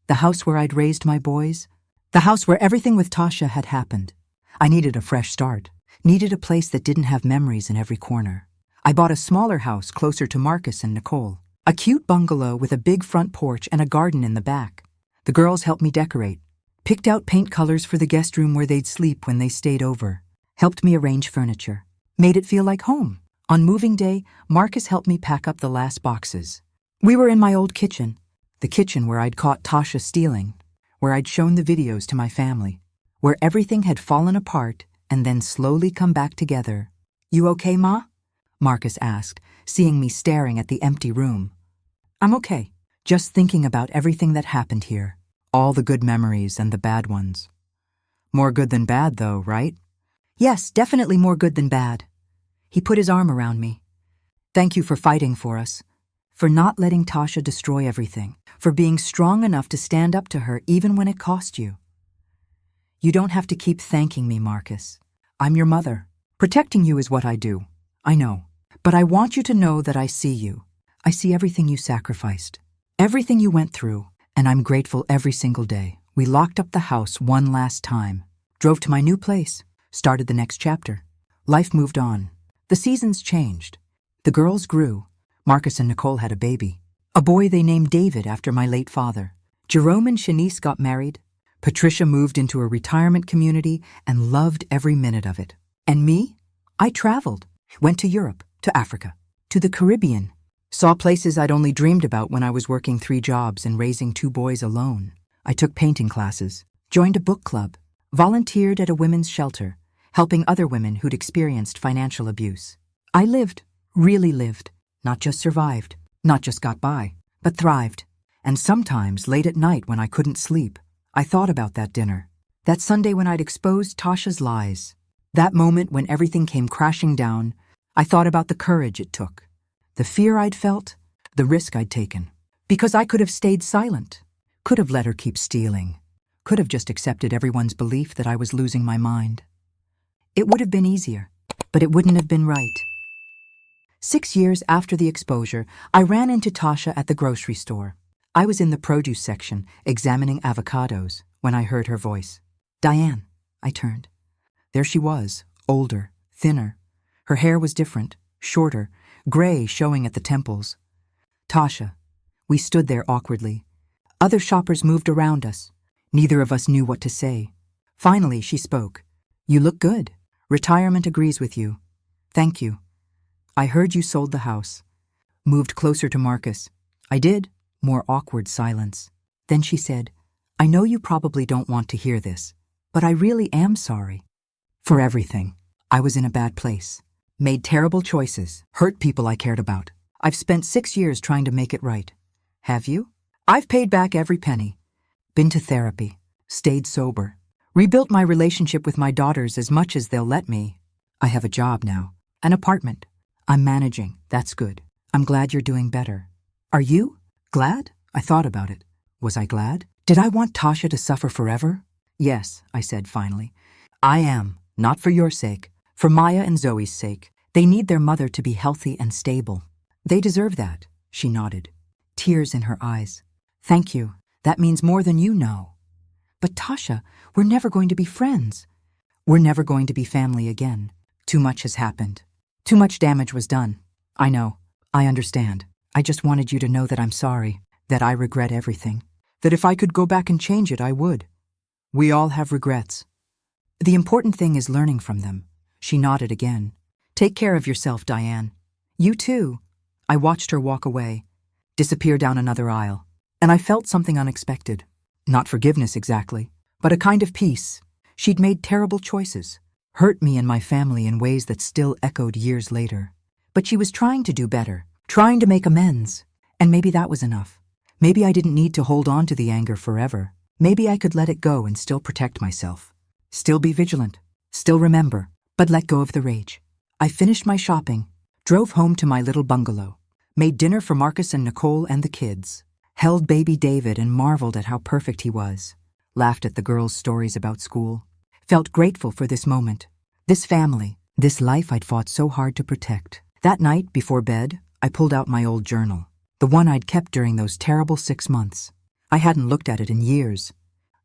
The house where I'd raised my boys. The house where everything with Tasha had happened. I needed a fresh start. Needed a place that didn't have memories in every corner. I bought a smaller house closer to Marcus and Nicole. A cute bungalow with a big front porch and a garden in the back. The girls helped me decorate. Picked out paint colors for the guest room where they'd sleep when they stayed over. Helped me arrange furniture. Made it feel like home. On moving day, Marcus helped me pack up the last boxes. We were in my old kitchen. The kitchen where I'd caught Tasha stealing. Where I'd shown the videos to my family. Where everything had fallen apart and then slowly come back together. You okay, Ma? Marcus asked, seeing me staring at the empty room. I'm okay, just thinking about everything that happened here, all the good memories and the bad ones. More good than bad, though, right? Yes, definitely more good than bad. He put his arm around me. Thank you for fighting for us, for not letting Tasha destroy everything, for being strong enough to stand up to her even when it cost you. You don't have to keep thanking me, Marcus. I'm your mother. Protecting you is what I do. I know. But I want you to know that I see you. I see everything you sacrificed, everything you went through, and I'm grateful every single day. We locked up the house one last time, drove to my new place, started the next chapter. Life moved on. The seasons changed. The girls grew. Marcus and Nicole had a baby, a boy they named David after my late father. Jerome and Shanice got married. Patricia moved into a retirement community and loved every minute of it. And me? I traveled, went to Europe, to Africa, to the Caribbean, saw places I'd only dreamed about when I was working 3 jobs and raising 2 boys alone. I took painting classes, joined a book club, volunteered at a women's shelter, helping other women who'd experienced financial abuse. I lived, really lived, not just survived, not just got by, but thrived. And sometimes, late at night when I couldn't sleep, I thought about that dinner, that Sunday when I'd exposed Tasha's lies, that moment when everything came crashing down. I thought about the courage it took, the fear I'd felt, the risk I'd taken. Because I could have stayed silent, could have let her keep stealing, could have just accepted everyone's belief that I was losing my mind. It would have been easier, but it wouldn't have been right. 6 years after the exposure, I ran into Tasha at the grocery store. I was in the produce section, examining avocados, when I heard her voice. Diane, I turned. There she was, older, thinner. Her hair was different, shorter, gray showing at the temples. Tasha. We stood there awkwardly. Other shoppers moved around us. Neither of us knew what to say. Finally, she spoke. You look good. Retirement agrees with you. Thank you. I heard you sold the house. Moved closer to Marcus. I did. More awkward silence. Then she said, I know you probably don't want to hear this, but I really am sorry. For everything. I was in a bad place. Made terrible choices. Hurt people I cared about. I've spent 6 years trying to make it right. Have you? I've paid back every penny. Been to therapy. Stayed sober. Rebuilt my relationship with my daughters as much as they'll let me. I have a job now. An apartment. I'm managing. That's good. I'm glad you're doing better. Are you? Glad? I thought about it. Was I glad? Did I want Tasha to suffer forever? Yes, I said finally. I am. Not for your sake. For Maya and Zoe's sake. They need their mother to be healthy and stable. They deserve that, she nodded. Tears in her eyes. Thank you. That means more than you know. But Tasha, we're never going to be friends. We're never going to be family again. Too much has happened. Too much damage was done. I know. I understand. I just wanted you to know that I'm sorry, that I regret everything, that if I could go back and change it, I would. We all have regrets. The important thing is learning from them. She nodded again. Take care of yourself, Diane. You too. I watched her walk away, disappear down another aisle, and I felt something unexpected. Not forgiveness exactly, but a kind of peace. She'd made terrible choices, hurt me and my family in ways that still echoed years later. But she was trying to do better, trying to make amends, and maybe that was enough. Maybe I didn't need to hold on to the anger forever. Maybe I could let it go and still protect myself. Still be vigilant, still remember, but let go of the rage. I finished my shopping, drove home to my little bungalow, made dinner for Marcus and Nicole and the kids, held baby David and marveled at how perfect he was, laughed at the girls' stories about school, felt grateful for this moment, this family, this life I'd fought so hard to protect. That night, before bed, I pulled out my old journal, the one I'd kept during those terrible 6 months. I hadn't looked at it in years.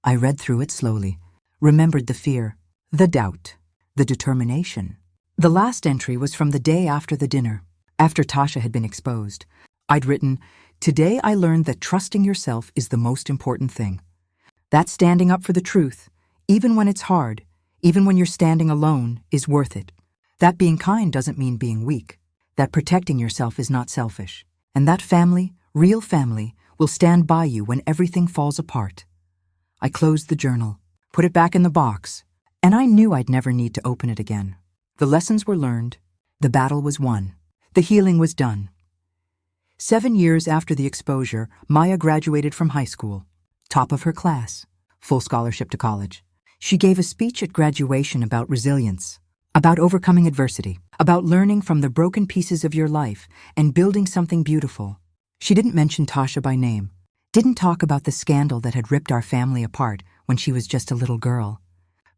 I read through it slowly, remembered the fear, the doubt, the determination. The last entry was from the day after the dinner, after Tasha had been exposed. I'd written, "Today I learned that trusting yourself is the most important thing. That standing up for the truth, even when it's hard, even when you're standing alone, is worth it. That being kind doesn't mean being weak. That protecting yourself is not selfish. And that family, real family, will stand by you when everything falls apart." I closed the journal, put it back in the box, and I knew I'd never need to open it again. The lessons were learned. The battle was won. The healing was done. 7 years after the exposure, Maya graduated from high school, top of her class, full scholarship to college. She gave a speech at graduation about resilience, about overcoming adversity, about learning from the broken pieces of your life and building something beautiful. She didn't mention Tasha by name, didn't talk about the scandal that had ripped our family apart when she was just a little girl.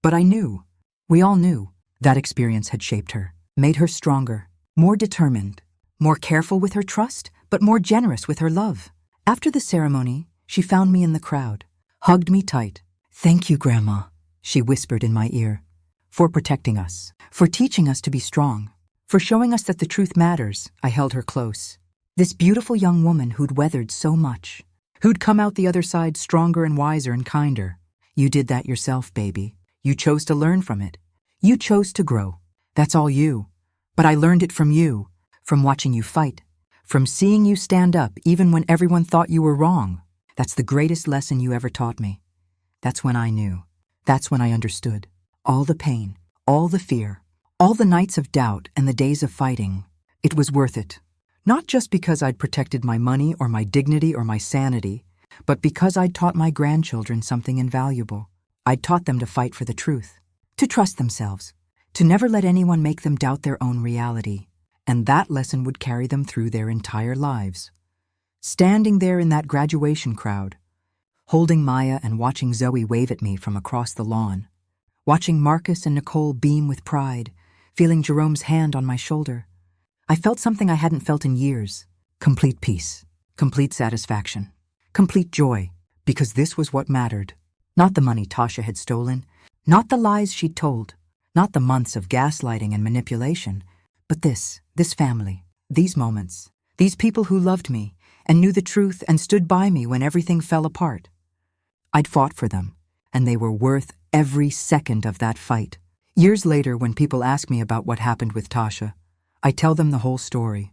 But I knew, we all knew, that experience had shaped her, made her stronger, more determined, more careful with her trust, but more generous with her love. After the ceremony, she found me in the crowd, hugged me tight. "Thank you, Grandma," she whispered in my ear, "for protecting us, for teaching us to be strong, for showing us that the truth matters." I held her close. This beautiful young woman who'd weathered so much, who'd come out the other side stronger and wiser and kinder. "You did that yourself, baby. You chose to learn from it. You chose to grow. That's all you. But I learned it from you, from watching you fight, from seeing you stand up even when everyone thought you were wrong. That's the greatest lesson you ever taught me." That's when I knew. That's when I understood. All the pain, all the fear, all the nights of doubt and the days of fighting. It was worth it. Not just because I'd protected my money or my dignity or my sanity, but because I'd taught my grandchildren something invaluable. I'd taught them to fight for the truth, to trust themselves, to never let anyone make them doubt their own reality. And that lesson would carry them through their entire lives. Standing there in that graduation crowd, holding Maya and watching Zoe wave at me from across the lawn, watching Marcus and Nicole beam with pride, feeling Jerome's hand on my shoulder, I felt something I hadn't felt in years. Complete peace, complete satisfaction, complete joy, because this was what mattered. Not the money Tasha had stolen, not the lies she'd told, not the months of gaslighting and manipulation, but this family, these moments, these people who loved me and knew the truth and stood by me when everything fell apart. I'd fought for them, and they were worth every second of that fight. Years later, when people ask me about what happened with Tasha, I tell them the whole story.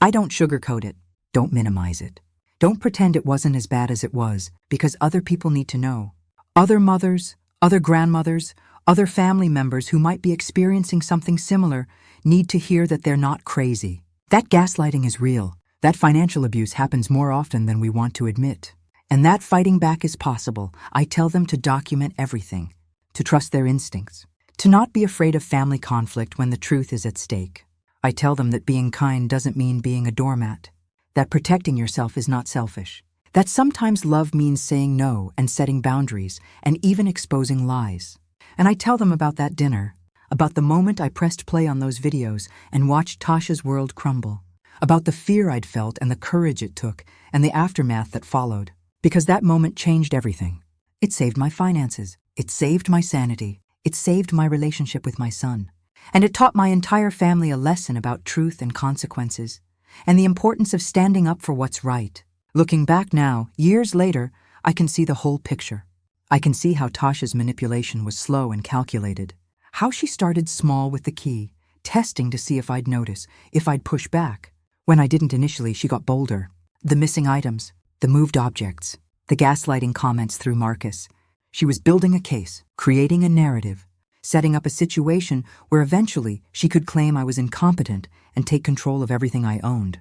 I don't sugarcoat it, don't minimize it. Don't pretend it wasn't as bad as it was, because other people need to know. Other mothers, other grandmothers, other family members who might be experiencing something similar need to hear that they're not crazy. That gaslighting is real. That financial abuse happens more often than we want to admit. And that fighting back is possible. I tell them to document everything, to trust their instincts, to not be afraid of family conflict when the truth is at stake. I tell them that being kind doesn't mean being a doormat, that protecting yourself is not selfish, that sometimes love means saying no and setting boundaries and even exposing lies. And I tell them about that dinner, about the moment I pressed play on those videos and watched Tasha's world crumble, about the fear I'd felt and the courage it took and the aftermath that followed. Because that moment changed everything. It saved my finances. It saved my sanity. It saved my relationship with my son. And it taught my entire family a lesson about truth and consequences, and the importance of standing up for what's right. Looking back now, years later, I can see the whole picture. I can see how Tasha's manipulation was slow and calculated, how she started small with the key, testing to see if I'd notice, if I'd push back. When I didn't initially, she got bolder. The missing items, the moved objects, the gaslighting comments through Marcus. She was building a case, creating a narrative, setting up a situation where eventually she could claim I was incompetent and take control of everything I owned.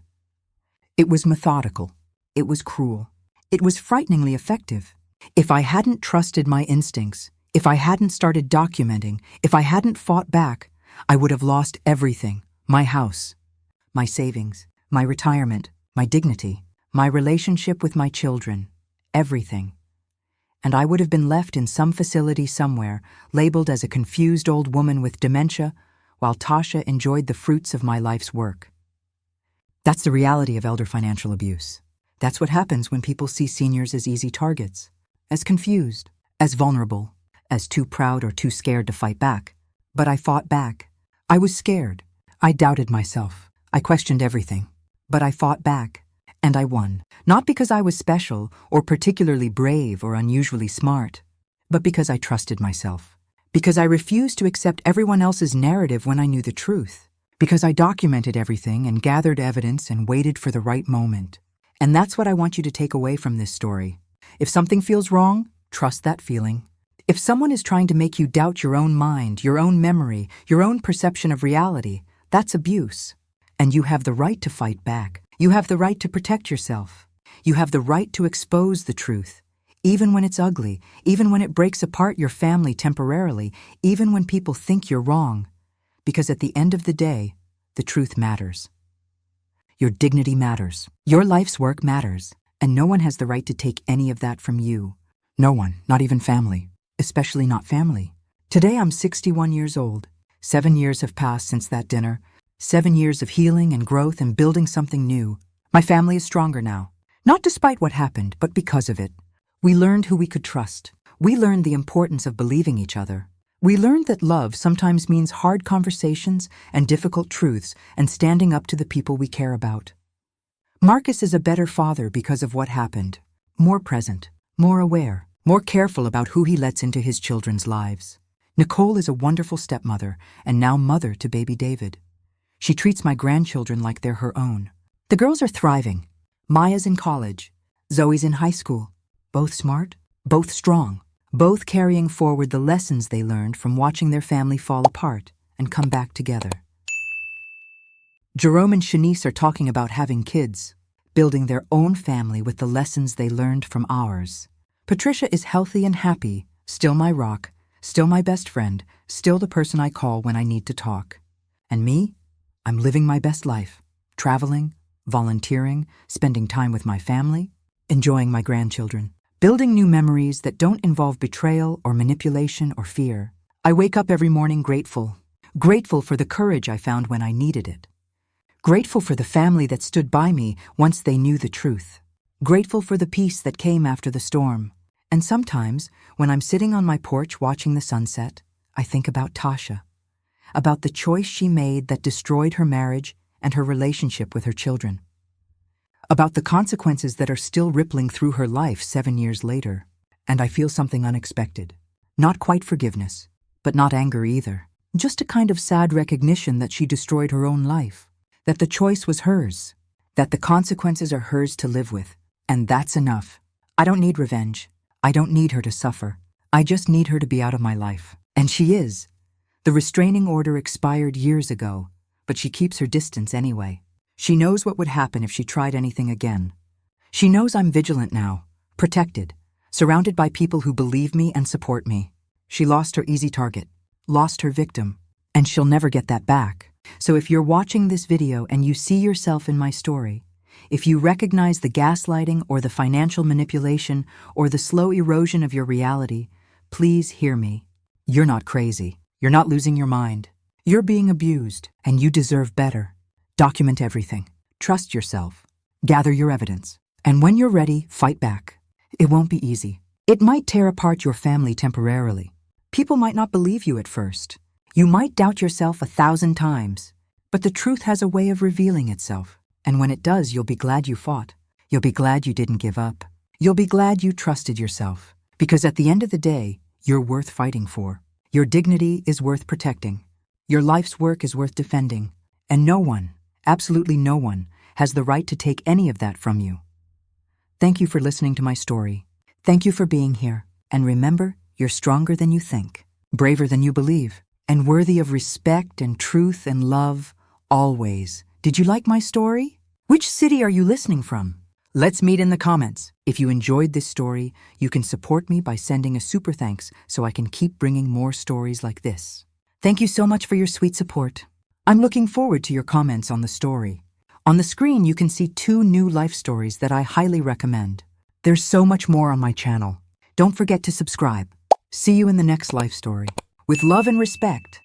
It was methodical. It was cruel. It was frighteningly effective. If I hadn't trusted my instincts, if I hadn't started documenting, if I hadn't fought back, I would have lost everything. My house, my savings, my retirement, my dignity, my relationship with my children, everything. And I would have been left in some facility somewhere, labeled as a confused old woman with dementia, while Tasha enjoyed the fruits of my life's work. That's the reality of elder financial abuse. That's what happens when people see seniors as easy targets, as confused, as vulnerable, as too proud or too scared to fight back. But I fought back. I was scared. I doubted myself. I questioned everything. But I fought back. And I won. Not because I was special or particularly brave or unusually smart, but because I trusted myself. Because I refused to accept everyone else's narrative when I knew the truth. Because I documented everything and gathered evidence and waited for the right moment. And that's what I want you to take away from this story. If something feels wrong, trust that feeling. If someone is trying to make you doubt your own mind, your own memory, your own perception of reality, that's abuse. And you have the right to fight back. You have the right to protect yourself. You have the right to expose the truth, even when it's ugly, even when it breaks apart your family temporarily, even when people think you're wrong. Because at the end of the day, the truth matters. Your dignity matters. Your life's work matters. And no one has the right to take any of that from you. No one, not even family, especially not family. Today I'm 61 years old. 7 years have passed since that dinner. 7 years of healing and growth and building something new. My family is stronger now. Not despite what happened, but because of it. We learned who we could trust. We learned the importance of believing each other. We learned that love sometimes means hard conversations and difficult truths and standing up to the people we care about. Marcus is a better father because of what happened. More present, more aware, more careful about who he lets into his children's lives. Nicole is a wonderful stepmother and now mother to baby David. She treats my grandchildren like they're her own. The girls are thriving. Maya's in college. Zoe's in high school. Both smart, both strong, both carrying forward the lessons they learned from watching their family fall apart and come back together. Jerome and Shanice are talking about having kids, building their own family with the lessons they learned from ours. Patricia is healthy and happy, still my rock, still my best friend, still the person I call when I need to talk. And me? I'm living my best life, traveling, volunteering, spending time with my family, enjoying my grandchildren, building new memories that don't involve betrayal or manipulation or fear. I wake up every morning grateful for the courage I found when I needed it. Grateful for the family that stood by me once they knew the truth. Grateful for the peace that came after the storm. And sometimes, when I'm sitting on my porch watching the sunset, I think about Tasha. About the choice she made that destroyed her marriage and her relationship with her children. About the consequences that are still rippling through her life 7 years later. And I feel something unexpected. Not quite forgiveness, but not anger either. Just a kind of sad recognition that she destroyed her own life. That the choice was hers. That the consequences are hers to live with. And that's enough. I don't need revenge. I don't need her to suffer. I just need her to be out of my life. And she is. The restraining order expired years ago, but she keeps her distance anyway. She knows what would happen if she tried anything again. She knows I'm vigilant now, protected, surrounded by people who believe me and support me. She lost her easy target, lost her victim, and she'll never get that back. So if you're watching this video and you see yourself in my story, if you recognize the gaslighting or the financial manipulation or the slow erosion of your reality, please hear me. You're not crazy. You're not losing your mind. You're being abused, and you deserve better. Document everything. Trust yourself. Gather your evidence. And when you're ready, fight back. It won't be easy. It might tear apart your family temporarily. People might not believe you at first. You might doubt yourself 1,000 times. But the truth has a way of revealing itself. And when it does, you'll be glad you fought. You'll be glad you didn't give up. You'll be glad you trusted yourself. Because at the end of the day, you're worth fighting for. Your dignity is worth protecting. Your life's work is worth defending. And no one, absolutely no one, has the right to take any of that from you. Thank you for listening to my story. Thank you for being here. And remember, you're stronger than you think, braver than you believe, and worthy of respect and truth and love, always. Did you like my story? Which city are you listening from? Let's meet in the comments. If you enjoyed this story, you can support me by sending a super thanks so I can keep bringing more stories like this. Thank you so much for your sweet support. I'm looking forward to your comments on the story. On the screen, you can see 2 new life stories that I highly recommend. There's so much more on my channel. Don't forget to subscribe. See you in the next life story. With love and respect.